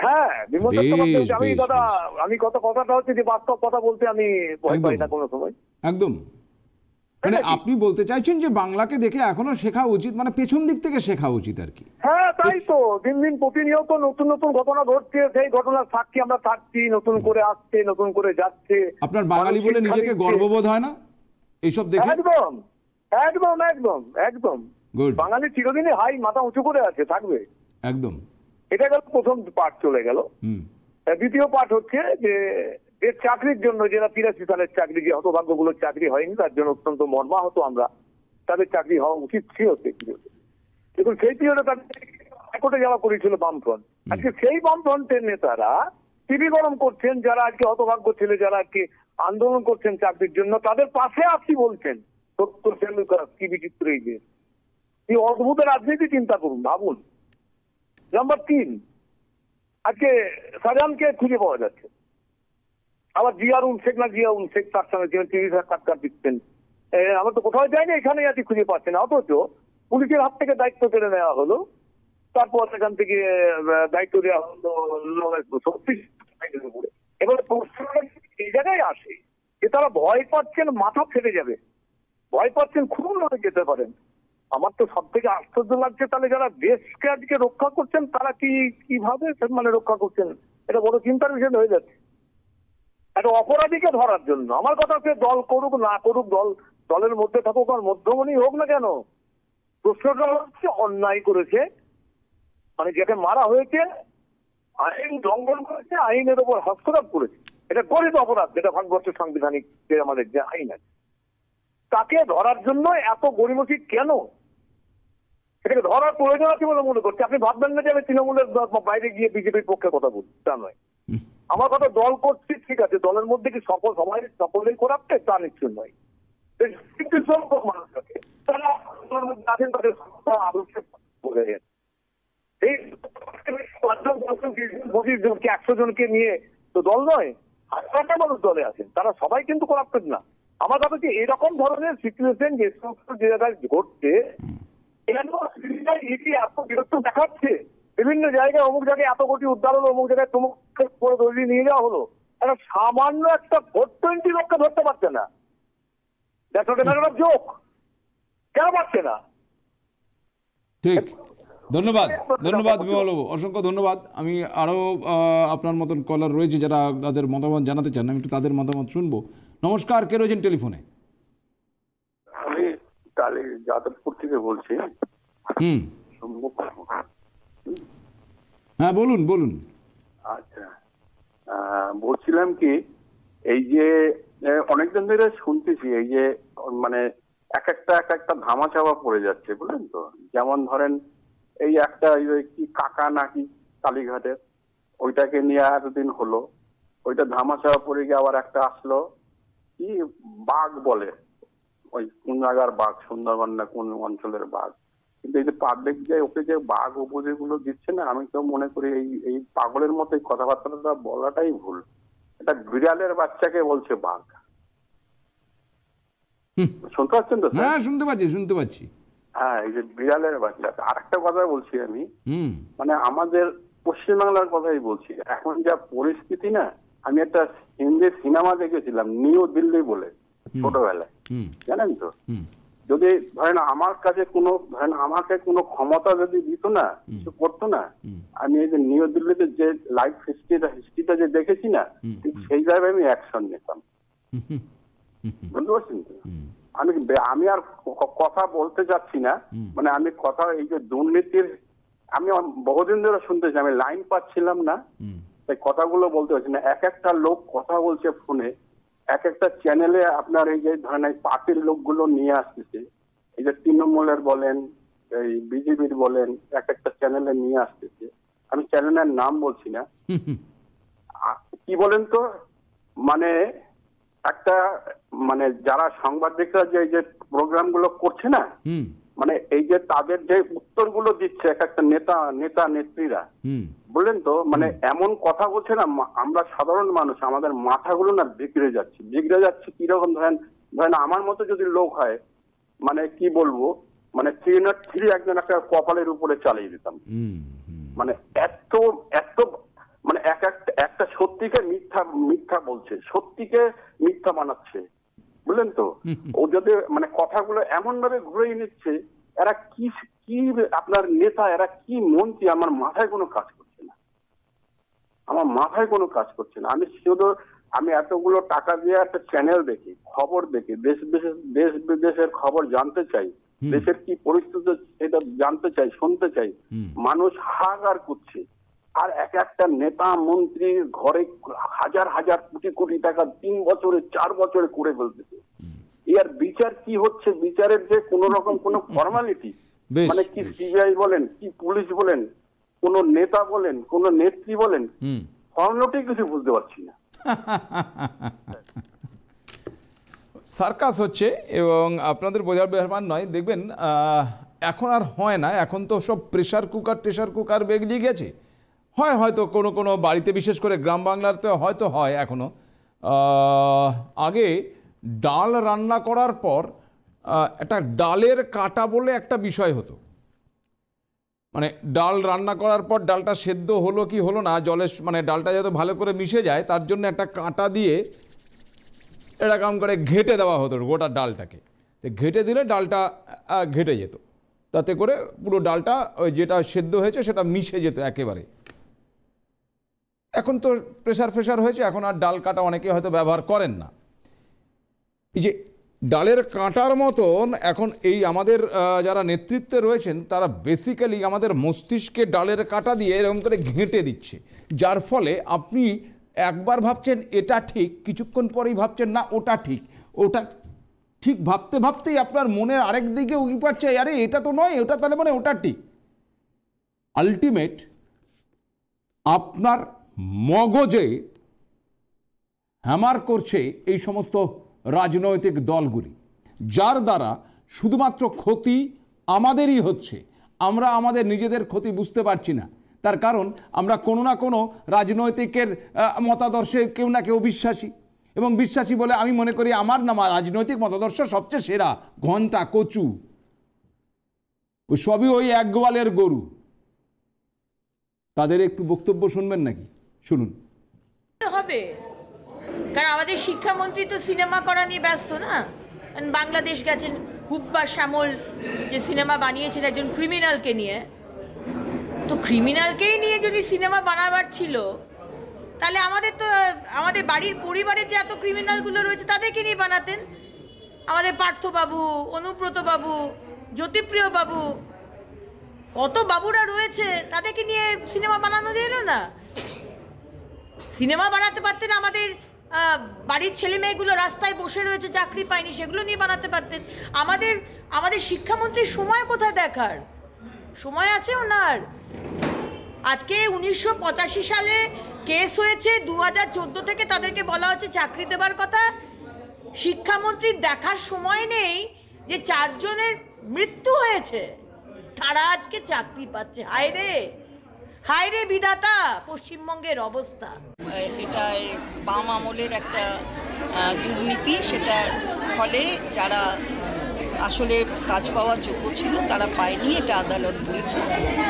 Speaker 15: হ্যাঁ বিমল দত্ত বলছি আমি।
Speaker 2: বেশ,
Speaker 15: দাদা
Speaker 2: বেশ।
Speaker 15: আমি কথাটা হচ্ছে যে বাস্তব কথা বলতে আমি ভয় পাই না কোনো সময়।
Speaker 2: একদম, মানে আপনি বলতে চাইছেন যে বাংলাকে দেখে এখনো শেখা উচিত, মানে পেছন দিক থেকে শেখা উচিত আর কি।
Speaker 15: হ্যাঁ তাই তো, দিন দিন প্রতিনিয়ত নতুন নতুন ঘটনা ঘটছে, সেই ঘটনার সাক্ষী আমরা থাকছি, নতুন করে আসছে, নতুন করে যাচ্ছে।
Speaker 2: আপনার বাঙালি বলে নিজেকে গর্ববোধ হয় না এইসব দেখে?
Speaker 15: একদম একদম একদম একদম। বাঙালি চিরদিনই হাই মাথা উঁচু করে আছে, থাকবে
Speaker 2: একদম।
Speaker 15: এটা গেল প্রথম পার্ট, চলে গেল। দ্বিতীয় পার্ট হচ্ছে যে চাকরির জন্য যারা 83 সালের চাকরি, যে হতভাগ্যগুলোর চাকরি হয়নি, তার জন্য অত্যন্ত মর্মাহত আমরা। তাদের চাকরি হওয়া উচিত ছিল সেই পিরিয়ডে। দেখুন সেই পিরিয়ডে তাদের হাইকোর্টে যাওয়া করেছিল বামফ্রন্ট। আজকে সেই বামফ্রন্টের নেতারা টিভি গরম করছেন, যারা আজকে হতভাগ্য ছেলে, যারা আজকে আন্দোলন করছেন চাকরির জন্য, তাদের পাশে আসি বলছেন। সত্য সেনগুপ্ত কি বিচিত্র এই যে কি অদ্ভুত রাজনীতি, চিন্তা করুন, ভাবুন। নাম্বার 3, আজকে শাহজাহানকে খুঁজে পাওয়া যাচ্ছে। আবার জিয়াউল শেখ না জিয়াউল শেখ তার সঙ্গে 30 সাক্ষাৎকার দিচ্ছেন। আমরা তো কোথাও যাইনি, এখানে আছি খুঁজে পাচ্ছে না। অথচ পুলিশের হাত থেকে দায়িত্ব কেড়ে নেওয়া হলো, তারপর সেখান থেকে দায়িত্ব দেওয়া হলো 36। এবার প্রশ্নটা এই জায়গায় আসে যে তারা ভয় পাচ্ছেন মাথা ফেটে যাবে, ভয় পাচ্ছেন খুন হয়ে যেতে পারেন। আমার তো সব থেকে আশ্চর্য লাগছে, তাহলে যারা দেশকে আজকে রক্ষা করছেন তারা কিভাবে মানে রক্ষা করছেন, এটা বড় চিন্তার বিষয় হয়ে যাচ্ছে। একটা অপরাধীকে ধরার জন্য, আমার কথা হচ্ছে দল করুক না করুক, দলের মধ্যে থাকুক আর মধ্যমণি হোক না কেন, প্রশ্নটা হচ্ছে অন্যায় করেছে, মানে যাকে মারা হয়েছে আইন লঙ্ঘন করেছে, আইনের ওপর হস্তক্ষেপ করেছে, এটা গরিব অপরাধ, যেটা ভারতবর্ষের সাংবিধানিক যে আমাদের যে আইন আছে, তাকে ধরার জন্য এত গরিমসি কেন? এটাকে ধরার প্রয়োজন আছে বলে মনে করছি। আপনি ভাববেন না যে আমি তৃণমূলের বাইরে গিয়ে বিজেপির পক্ষে কথা বলছি, তা নয়। আমার কথা দল করছি, ঠিক আছে, দলের মধ্যে কি সকলেই করাচ্ছে তা নিশ্চয় নয়। মানুষ আছে তারা আছেন, তাদের আদর্শে বলে গেছে। এই 25 জনকে 100 জনকে নিয়ে তো দল নয়, হাজারটা মানুষ দলে আছেন, তারা সবাই কিন্তু করাপ্টেড না। আমার কথা হচ্ছে এরকম ধরনের সিচুয়েশন যে সমস্ত জায়গায় ঘটছে, এত বিরক্ত দেখাচ্ছে। বিভিন্ন জায়গায় অমুক জায়গায় এত কোটি উদ্ধার হলো, অমুক জায়গায় তমুক ধরে নিয়ে যাওয়া হলো, একটা সামান্য একটা 420 লোককে ধরতে পারছে না। জোক কেন পারছে না?
Speaker 2: ঠিক, ধন্যবাদ ধন্যবাদ বিমলবাবু, অসংখ্য ধন্যবাদ। আমি আরও আপনার মতন কলার রয়েছে যারা তাদের মতামত জানাতে চান, আমি একটু তাদের মতামত শুনবো। নমস্কার, কে রয়েছেন টেলিফোনে?
Speaker 16: আমি কালী যাদবপুর থেকে বলছি।
Speaker 2: হ্যাঁ বলুন বলুন।
Speaker 16: আচ্ছা, বলছিলাম কি, এই যে অনেকদিন ধরে শুনতেছি এই যে মানে এক একটা ধামা চাপা পড়ে যাচ্ছে, বুঝলেন তো। যেমন ধরেন এই একটা কি কাকা নাকি কালীঘাটের, ওইটাকে নিয়ে এতদিন হলো, ওইটা ধামা চাপা পড়ে গিয়ে আবার একটা আসলো কি বাঘ বলে, ওই কোন জায়গার বাঘ, সুন্দরবন না কোন অঞ্চলের বাঘ। কিন্তু এই যে পাবলিক যে ওকে যে বাঘ উপজেগুলো দিচ্ছে না, আমি তো মনে করি এই পাগলের মতো কথাবার্তাটা বলাটাই ভুল। এটা বিড়ালের বাচ্চাকে বলছে বাঘ। শুনতে পাচ্ছেন তো?
Speaker 2: হ্যাঁ শুনতে পাচ্ছি।
Speaker 16: হ্যাঁ, এই যে বিড়ালের বাচ্চা। আর একটা কথা বলছি আমি, মানে আমাদের পশ্চিমবাংলার কথাই বলছি। এখন যা পরিস্থিতি না, আমি একটা হিন্দি সিনেমা দেখেছিলাম নিউ দিল্লি বলে ছোটবেলায়, জানেন তো। যদি ধরেন আমার কাছে আমাকে কোনো ক্ষমতা যদি দিত না, কিছু করতো না, আমি এই যে নিউ দিল্লিতে যে লাইফ হিস্ট্রিটা যে দেখেছি না, ঠিক সেইভাবে আমি অ্যাকশন নিতাম। বুঝতে পারছেন তো? আমি আর কথা বলতে যাচ্ছি না, মানে আমি কথা এই যে দুর্নীতির আমি বহুদিন ধরে শুনতেছি, আমি লাইন পাচ্ছিলাম না, তাই কথাগুলো বলতে পারছি না। এক একটা লোক কথা বলছে ফোনে, এক একটা চ্যানেলে আপনার এই যে ধরেন এই পার্টির লোকগুলো নিয়ে আসতেছে, এই যে তৃণমূলের বলেন, এই বিজেপির বলেন, এক একটা চ্যানেলে নিয়ে আসতেছে। আমি চ্যানেলের নাম বলছি না। কি বলেন তো, মানে একটা মানে যারা সাংবাদিকরা যে এই যে প্রোগ্রাম গুলো করছে না, মানে এই যে তাদের যে উত্তরগুলো দিচ্ছে এক একটা নেতা নেত্রীরা, বললেন তো, মানে এমন কথা বলছে না, আমরা সাধারণ মানুষ আমাদের মাথাগুলো না বিগড়ে যাচ্ছে। কিরকম ধরেন আমার মতো যদি লোক হয়, মানে কি বলবো, মানে 303 একজন একটা কপালের উপরে চালিয়ে দিতাম। মানে এত একটা সত্যিকে মিথ্যা মিথ্যা বলছে, সত্যিকে মিথ্যা বানাচ্ছে, বুঝলেন তো? ও যদি মানে কথাগুলো এমন ভাবে ঘুরিয়ে নিচ্ছে, এরা কি কি আপনার নেতা, এরা কি মন্ত্রী, আমার মাথায় কোনো কাজ করছে না, আমার মাথায় কোনো কাজ করছে না। আমি এতগুলো টাকা দিয়ে একটা চ্যানেল দেখি, খবর দেখি, দেশ বিদেশের খবর জানতে চাই, দেশের কি পরিস্থিতি সেটা জানতে চাই, শুনতে চাই। মানুষ হাহাকার করছে, আর একটা নেতা মন্ত্রী ঘরে হাজার হাজার কোটি কোটি টাকা 3 বছরে 4 বছরে করে ফেলতেছে। এর বিচার কি হচ্ছে? বিচারের যে কোন রকম কোন ফর্মালিটি, মানে কি সিবিআই বলেন, কি পুলিশ বলেন, কোন নেতা বলেন, কোন নেত্রী বলেন, ফর্মালিটি কিছু বুঝতে পারছি না।
Speaker 2: সার্কাস হচ্ছে, এবং আপনাদের বোঝার ব্যাপার নয়। দেখবেন এখন আর হয় না, এখন তো সব প্রেশার কুকার বেরিয়ে গেছে। হয়তো কোনো বাড়িতে, বিশেষ করে গ্রাম বাংলাতে হয়তো হয় এখনো। আগে ডাল রান্না করার পর একটা ডালের কাটা বলে একটা বিষয় হতো, মানে ডাল রান্না করার পর ডালটা সেদ্ধ হলো কি হলো না, জলের মানে ডালটা যাতে ভালো করে মিশে যায় তার জন্য একটা কাঁটা দিয়ে এরকম করে ঘেঁটে দেওয়া হতো গোটা ডালটাকে। তো ঘেঁটে দিলে ডালটা ঘেঁটে যেত, তাতে করে পুরো ডালটা ওই যেটা সেদ্ধ হয়েছে সেটা মিশে যেত একেবারে। এখন তো প্রেশার হয়েছে, এখন আর ডাল কাটা অনেকে হয়তো ব্যবহার করেন না। এই যে ডালের কাঁটার মতন এখন এই আমাদের যারা নেতৃত্বে রয়েছেন তারা বেসিক্যালি আমাদের মস্তিষ্কে ডালের কাঁটা দিয়ে এরকম করে ঘেঁটে দিচ্ছে, যার ফলে আপনি একবার ভাবছেন এটা ঠিক, কিছুক্ষণ পরেই ভাবছেন না ওটা ঠিক, ওটা ঠিক ভাবতে ভাবতেই আপনার মনের আরেক দিকে উকি পাচ্ছে, আরে এটা তো নয়, ওটা তাহলে মানে ওটা ঠিক। আলটিমেট আপনার মগজে হ্যামার করছে এই সমস্ত রাজনৈতিক দলগুলি, যার দ্বারা শুধুমাত্র ক্ষতি আমাদেরই হচ্ছে। আমরা আমাদের নিজেদের ক্ষতি বুঝতে পারছি না, তার কারণ আমরা কোনো না কোনো রাজনৈতিকের মতাদর্শে কেউ না কেউ বিশ্বাসী, এবং বিশ্বাসী বলে আমি মনে করি আমার রাজনৈতিক মতাদর্শ সবচেয়ে সেরা, ঘন্টা কচু, ওই সবই ওই এক গোয়ালের গরু। তাদের একটু বক্তব্য শুনবেন নাকি? শুনুন।
Speaker 17: হবে, কারণ আমাদের শিক্ষামন্ত্রী তো সিনেমা করা নিয়ে ব্যস্ত না। বাংলাদেশ গেছেন, হুব্বা শ্যামল যে সিনেমা বানিয়েছেন একজন ক্রিমিনালকে নিয়ে, তো ক্রিমিনালকেই নিয়ে যদি সিনেমা বানাবার ছিল তাহলে আমাদের বাড়ির পরিবারের যে এত ক্রিমিনালগুলো রয়েছে তাদেরকে নিয়ে বানাতেন। আমাদের পার্থবাবু, অনুব্রত বাবু, জ্যোতিপ্রিয় বাবু, কত বাবুরা রয়েছে, তাদেরকে নিয়ে সিনেমা বানানো যেত না? সিনেমা বানাতে পারতেন, আমাদের বাড়ির ছেলে মেয়েগুলো রাস্তায় বসে রয়েছে, চাকরি পায়নি, সেগুলো নিয়ে বানাতে পারতেন। আমাদের শিক্ষামন্ত্রীর সময় কোথায় দেখার সময় আছে ওনার? আজকে 1985 সালে কেস হয়েছে, 2014 থেকে তাদেরকে বলা হচ্ছে চাকরি দেবার কথা। শিক্ষামন্ত্রীর দেখার সময় নেই যে 4 জনের মৃত্যু হয়েছে, তারা আজকে চাকরি পাচ্ছে। হায় রে বিধাতা, পশ্চিমবঙ্গের অবস্থা।
Speaker 18: এটা বাম আমলের একটা দুর্নীতি, সেটার ফলে যারা আসলে কাজ পাওয়ার যোগ্য ছিল তারা পায়নি, এটা আদালত বলেছে।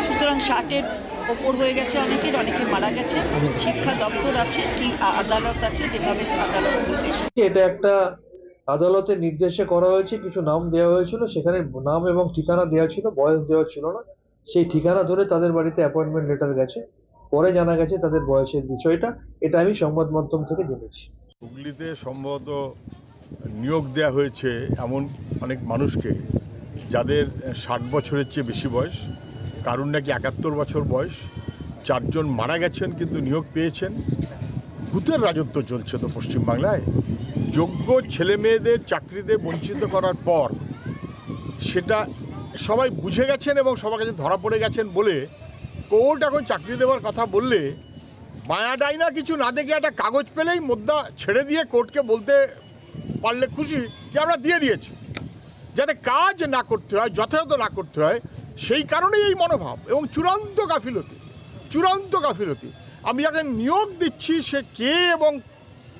Speaker 18: সুতরাং 60-এর ওপর হয়ে গেছে অনেকে মারা গেছে। শিক্ষা দপ্তর আছে কি আদালত আছে, যেভাবে আদালত বলবে।
Speaker 19: এটা একটা আদালতের নির্দেশে করা হয়েছে, কিছু নাম দেওয়া হয়েছিল, সেখানে নাম এবং ঠিকানা দেওয়া ছিল, বয়স দেওয়া ছিল না। সেই ঠিকানা ধরে তাদের বাড়িতে অ্যাপয়েন্টমেন্ট লেটার গেছে, পরে জানা গেছে তাদের বয়সের বিষয়টা। এটা আমি সংবাদ মাধ্যম থেকে জেনেছি।
Speaker 20: হুগলিতে সম্ভবত নিয়োগ দেওয়া হয়েছে এমন অনেক মানুষকে যাদের 60 বছরের চেয়ে বেশি বয়স, কারণ নাকি 71 বছর বয়স। 4 জন মারা গেছেন কিন্তু নিয়োগ পেয়েছেন। ভূতের রাজত্ব চলছে তো পশ্চিমবাংলায়। যোগ্য ছেলে মেয়েদের চাকরিতে বঞ্চিত করার পর সেটা সবাই বুঝে গেছেন এবং সবার কাছে ধরা পড়ে গেছেন বলে কোর্ট এখন চাকরি দেওয়ার কথা বললে মায়া ডাইনা কিছু না দেখে একটা কাগজ পেলেই মোদ্দা ছেড়ে দিয়ে কোর্টকে বলতে পারলে খুশি যে আমরা দিয়ে দিয়েছি, যাতে কাজ না করতে হয়, যথাযথ না করতে হয়। সেই কারণেই এই মনোভাব এবং চূড়ান্ত গাফিলতি। আমি যাকে নিয়োগ দিচ্ছি সে কে এবং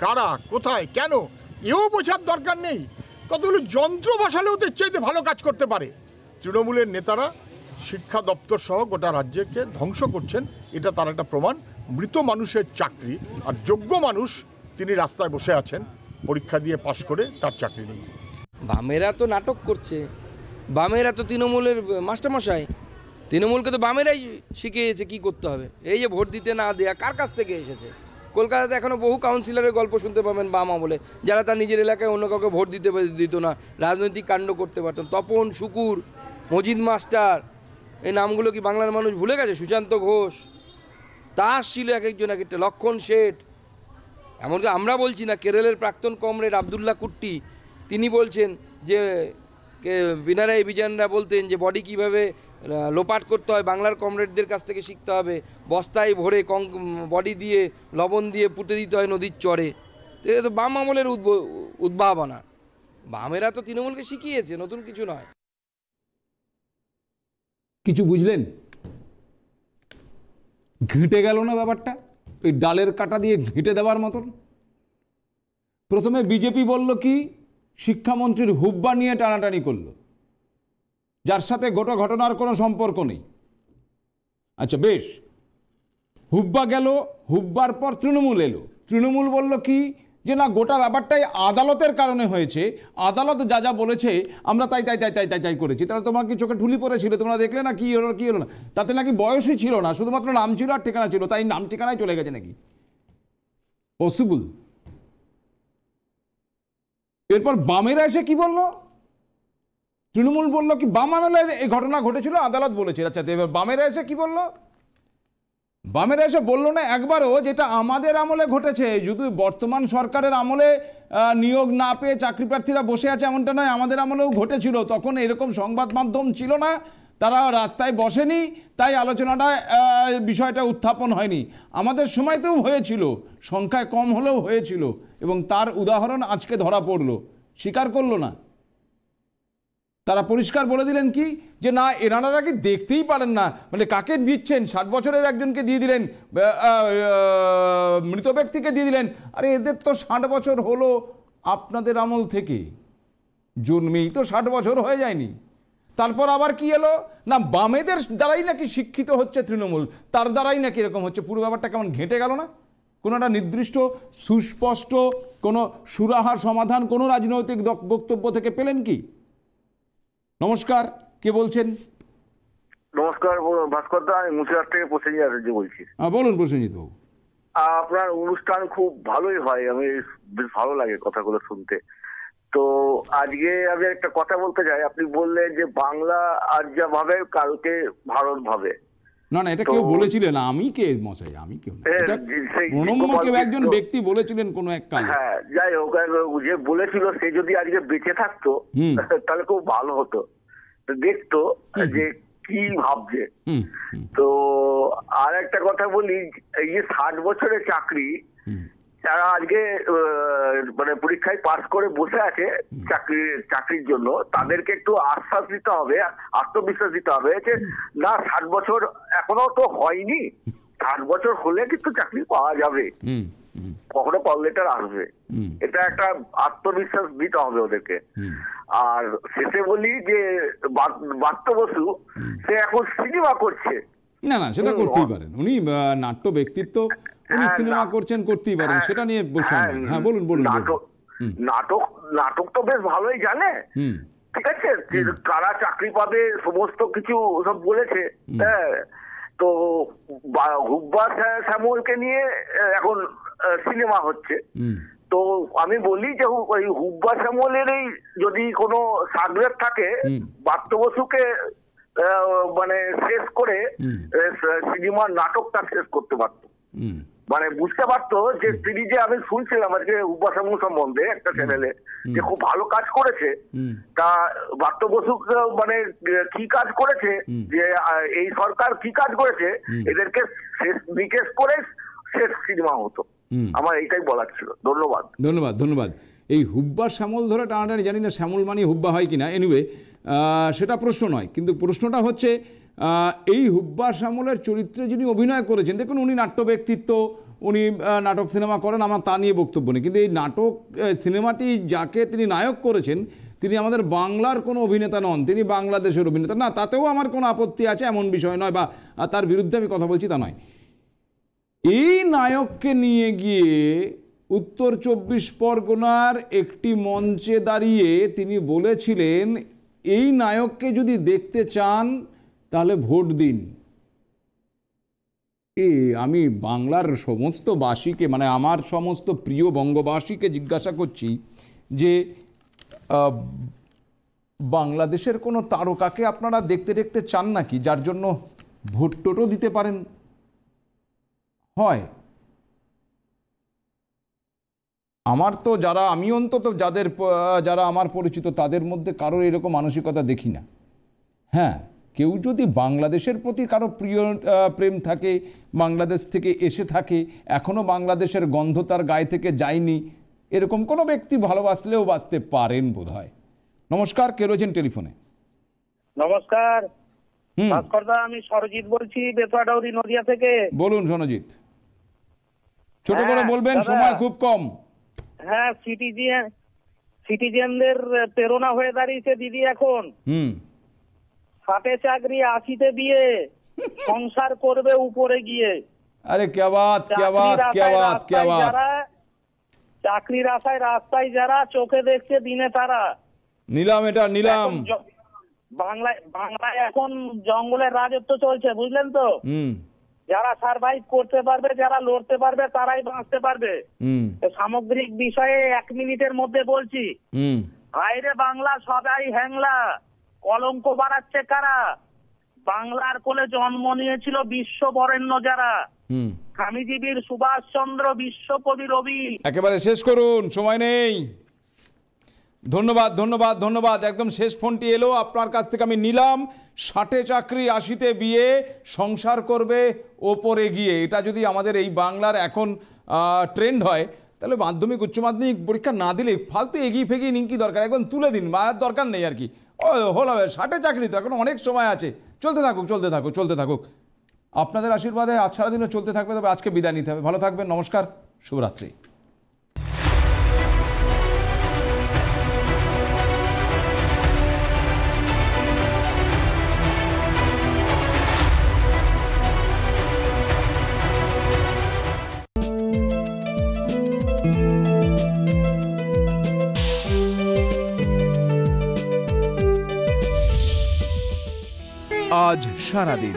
Speaker 20: কারা, কোথায়, কেন, এও বোঝার দরকার নেই। কতগুলো যন্ত্র বসালেও তো চাইতে ভালো কাজ করতে পারে। তৃণমূলের নেতারা শিক্ষা দপ্তর সহ গোটা রাজ্যকে ধ্বংস করছেন, এটা তার একটা প্রমাণ। মৃত মানুষের চাকরি, আর যোগ্য মানুষ তিনি রাস্তায় বসে আছেন পরীক্ষা দিয়ে পাশ করে, তার চাকরি নেই।
Speaker 21: বামেরা তো নাটক করছে, বামেরা তো তৃণমূলের মাস্টারমশাই, তৃণমূলকে তো বামেরাই শিখিয়েছে কি করতে হবে। এই যে ভোট দিতে না দেয়া কার কাছ থেকে এসেছে? কলকাতাতে এখনও বহু কাউন্সিলরের গল্প শুনতে পাবেন বাম আমলে, যারা তার নিজের এলাকায় অন্য কাউকে ভোট দিত না, রাজনৈতিক কাণ্ড করতে পারতেন। তপন, শুকুর, মজিদ মাস্টার, এই নামগুলো কি বাংলার মানুষ ভুলে গেছে? সুশান্ত ঘোষ, তাস ছিল এক একজন এক একটা, লক্ষণ শেঠ। এমনকি আমরা বলছি না, কেরলের প্রাক্তন কমরেড আবদুল্লাহ কুট্টি তিনি বলছেন যে বিনারাই বিজয়নরা বলতেন যে বডি কীভাবে লোপাট করতে হয় বাংলার কমরেডদের কাছ থেকে শিখতে হবে, বস্তায় ভরে বডি দিয়ে লবণ দিয়ে পুঁতে দিতে হয় নদীর চরে। তো এটা তো বাম আমলের উদ্ভাবনা। বামেরা তো তৃণমূলকে শিখিয়েছে, নতুন কিছু নয়।
Speaker 2: কিছু বুঝলেন? ঘেঁটে গেল না ব্যাপারটা? ওই ডালের কাটা দিয়ে ঘেঁটে দেওয়ার মতন। প্রথমে বিজেপি বলল কি, শিক্ষামন্ত্রীর হুব্বা নিয়ে টানাটানি করলো, যার সাথে গোটা ঘটনার কোনো সম্পর্ক নেই। আচ্ছা বেশ, হুব্বা গেল, হুব্বার পর তৃণমূল এলো। তৃণমূল বলল কি, যে না, গোটা ব্যাপারটাই আদালতের কারণে হয়েছে, আদালত যা যা বলেছে আমরা তাই তাই তাই তাই তাই তাই করেছি। তাহলে তোমার কি চোখে ঠুলি পড়েছিল? তোমরা দেখলে না কি হলো কি হলো না? তাতে নাকি বয়সই ছিল না, শুধুমাত্র নাম ছিল আর ঠিকানা ছিল, তাই নাম ঠিকানায় চলে গেছে নাকি? পসিবল? এরপর বামেরা এসে কি বললো? তৃণমূল বললো কি বাম আমলের এই ঘটনা ঘটেছিল, আদালত বলেছে। আচ্ছা, এবার বামেরা এসে কি বললো? বামেরা এসে বললো না একবারও যেটা আমাদের আমলে ঘটেছে, যদি বর্তমান সরকারের আমলে নিয়োগ না পেয়ে চাকরি প্রার্থীরা বসে আছে এমনটা নয়, আমাদের আমলেও ঘটেছিল। তখন এরকম সংবাদ মাধ্যম ছিল না, তারা রাস্তায় বসেনি, তাই আলোচনাটা বিষয়টা উত্থাপন হয়নি। আমাদের সময়তেও হয়েছিল, সংখ্যায় কম হলেও হয়েছিল, এবং তার উদাহরণ আজকে ধরা পড়লো। স্বীকার করলো না, তারা পরিষ্কার বলে দিলেন কি, যে না, এনারা কি দেখতেই পারেন না, মানে কাকে দিচ্ছেন? 60 বছরের একজনকে দিয়ে দিলেন, মৃত ব্যক্তিকে দিয়ে দিলেন। আরে এদের তো 60 বছর হলো আপনাদের আমল থেকে, জন্মেই তো 60 বছর হয়ে যায়নি। তারপর আবার কি এলো না, বামেদের দ্বারাই নাকি শিক্ষিত হচ্ছে তৃণমূল, তার দ্বারাই নাকি এরকম হচ্ছে। পুরো ব্যাপারটা কেমন ঘেঁটে গেল না? কোনো একটা নির্দিষ্ট সুস্পষ্ট কোনো সুরাহা সমাধান কোনো রাজনৈতিক বক্তব্য থেকে পেলেন কি? নমস্কার, কে বলছেন?
Speaker 22: নমস্কার, ভাস্কর দা, আমি মুর্শিদাবাদ থেকে প্রসেনজিৎ আচার্য বলছি।
Speaker 2: বলুন প্রসেনজিৎ বাবু।
Speaker 22: আপনার অনুষ্ঠান খুব ভালোই হয়, আমি বেশ ভালো লাগে কথাগুলো শুনতে। তো আজকে আমি একটা কথা বলতে চাই। আপনি বললেন যে বাংলা আর যা ভাবে কালকে ভারত ভাবে।
Speaker 2: না না, এটা কেউ বলেছিলেন, আমি কে মশাই? আমি কেউ, প্রণম্য কেউ একজন ব্যক্তি বলেছিলেন কোনো এক কালে।
Speaker 22: হ্যাঁ, যাই হোক, যে বলেছিল সে যদি আজকে বেঁচে থাকতো তাহলে খুব ভালো হতো, দেখতো যে কি ভাবছে। তো আর একটা কথা বলি, এই যে 60 বছরের চাকরি, যারা আজকে মানে পরীক্ষায় পাস করে বসে আছে চাকরির জন্য, তাদেরকে একটু আশ্বাস দিতে হবে, আত্মবিশ্বাস দিতে হবে যে না, 60 বছর এখনো তো হয়নি, 60 বছর হলে কিন্তু চাকরি পাওয়া যাবে, কখনো কল লেটার আসবে। এটা একটা আত্মবিশ্বাস দিতে হবে ওদেরকে। আর শেষে বলি যে বাত্য বসু সে এখন সিনেমা করছে।
Speaker 2: না না, সেটা করতেই পারেন, উনি নাট্য ব্যক্তিত্ব, উনি সিনেমা করছেন, করতেই পারেন, সেটা নিয়ে বসে। হ্যাঁ বলুন বলুন।
Speaker 22: নাটক তো বেশ ভালোই জানে, ঠিক আছে, কারা চাকরি পাবে সমস্ত কিছু সব বলেছে। হ্যাঁ, তো হুব্বা শ্যামলকে নিয়ে এখন সিনেমা হচ্ছে। তো আমি বলি যে ওই হুব্বা শ্যামলের এই যদি কোনো সাগরেদ থাকে, বাত্য বসুকে মানে শেষ করে সিনেমার নাটকটা শেষ করতে পারতো, মানে বুঝতে পারতো যে তিনি যে, আমি শুনছিলাম আজকে হুব্বা শ্যামল সম্বন্ধে একটা চ্যানেলে, যে খুব ভালো কাজ করেছে। তা বাত্য বসু মানে কি কাজ করেছে, যে এই সরকার কি কাজ করেছে, এদেরকে শেষ নিকেশ করে শেষ সিনেমা হতো। আমার এইটাই বলার ছিল। ধন্যবাদ।
Speaker 2: ধন্যবাদ ধন্যবাদ। এই হুব্বা শ্যামল ধরে টানাটানি, জানি না শ্যামল মানে হুব্বা হয় কিনা, এনিওয়ে সেটা প্রশ্ন নয়, কিন্তু প্রশ্নটা হচ্ছে এই হুব্বা শ্যামলের চরিত্রে যিনি অভিনয় করেছেন, দেখুন উনি নাট্য ব্যক্তিত্ব, উনি নাটক সিনেমা করেন, আমার তা নিয়ে বক্তব্য নেই, কিন্তু এই নাটক সিনেমাটি যাকে তিনি নায়ক করেছেন, তিনি আমাদের বাংলার কোনো অভিনেতা নন, তিনি বাংলাদেশের অভিনেতা। না, তাতেও আমার কোনো আপত্তি আছে এমন বিষয় নয়, বা তার বিরুদ্ধে আমি কথা বলছি তা নয়। এই নায়ককে নিয়ে গিয়ে উত্তর 24 পরগনার একটি মঞ্চে দাঁড়িয়ে তিনি বলেছিলেন, এই নায়ককে যদি দেখতে চান তাহলে ভোট দিন। আমি বাংলার সমস্ত বাসীকে, মানে আমার সমস্ত প্রিয় বঙ্গবাসীকে জিজ্ঞাসা করছি যে বাংলাদেশের কোনো তারকাকে আপনারা দেখতে দেখতে চান নাকি, যার জন্য ভোট টোটও দিতে পারেন? হয় আমার তো আমি অন্তত যারা আমার পরিচিত তাদের মধ্যে কারোর এরকম মানসিকতা দেখি না। হ্যাঁ, কেউ যদি বাংলাদেশের প্রতি কারো প্রেম থাকে, বাংলাদেশ থেকে এসে থাকে, এখনও বাংলাদেশের গন্ধ তার গায়ে থেকে যায়নি, এরকম কোনো ব্যক্তি ভালোবাসলেও বাঁচতে পারেন বোধহয়। নমস্কার, কে রয়েছেন টেলিফোনে?
Speaker 4: নমস্কার ভাস্করদা, আমি সরজিৎ বলছি বেতুয়াডাউরি নদিয়া থেকে।
Speaker 2: বলুন সরজিৎ, ছোট করে বলবেন, সময় খুব কম।
Speaker 4: হ্যাঁ, সিটিজেনদের প্রেরণা হয়ে দাঁড়িয়েছে দিদি এখন। 60-এ চাকরি, 80-তে বিয়ে, সংসার করবে উপরে গিয়ে।
Speaker 2: আরে क्या बात, क्या बात, क्या बात, क्या बात।
Speaker 4: চাকরির আশায় রাস্তায় যারা, চোখে দেখছে দিনে তারা।
Speaker 2: নিলাম, এটা নিলাম।
Speaker 4: বাংলায় এখন জঙ্গলের রাজত্ব চলছে, বুঝলেন তো? যারা সার্ভাইভ করতে পারবে, যারা লড়তে পারবে, তারাই বাঁচতে পারবে। সামগ্রিক বিষয়ে 1 মিনিটের মধ্যে বলছি। বাইরে বাংলা সবাই হ্যাংলা, কলঙ্ক বাড়াচ্ছে কারা? বাংলার কোলে জন্ম নিয়েছিল বিশ্ববরেণ্য যারা, স্বামীজি বীর সুভাষচন্দ্র, বিশ্বকবি রবি।
Speaker 2: একেবারে শেষ করুন, সময় নেই। ধন্যবাদ, ধন্যবাদ, ধন্যবাদ। একদম শেষ ফোনটি এলো আপনার কাছ থেকে, আমি নিলাম। 60-এ চাকরি, 80-তে বিয়ে, সংসার করবে ওপরে গিয়ে। এটা যদি আমাদের এই বাংলার এখন ট্রেন্ড হয়, তাহলে মাধ্যমিক উচ্চ মাধ্যমিক পরীক্ষা না দিলে ফালতু এগিয়ে ফেগিয়ে নিন কি দরকার, এখন তুলে দিন, মায়ের দরকার নেই আর কি। হলো 60-এ চাকরি তো এখন অনেক সময় আছে, চলতে থাকুক, চলতে থাকুক, চলতে থাকুক। আপনাদের আশীর্বাদে আজ সারাদিনও চলতে থাকবে। তবে আজকে বিদায় নিতে হবে। ভালো থাকবেন, নমস্কার, শুভরাত্রি।
Speaker 1: আজ সারাদিন।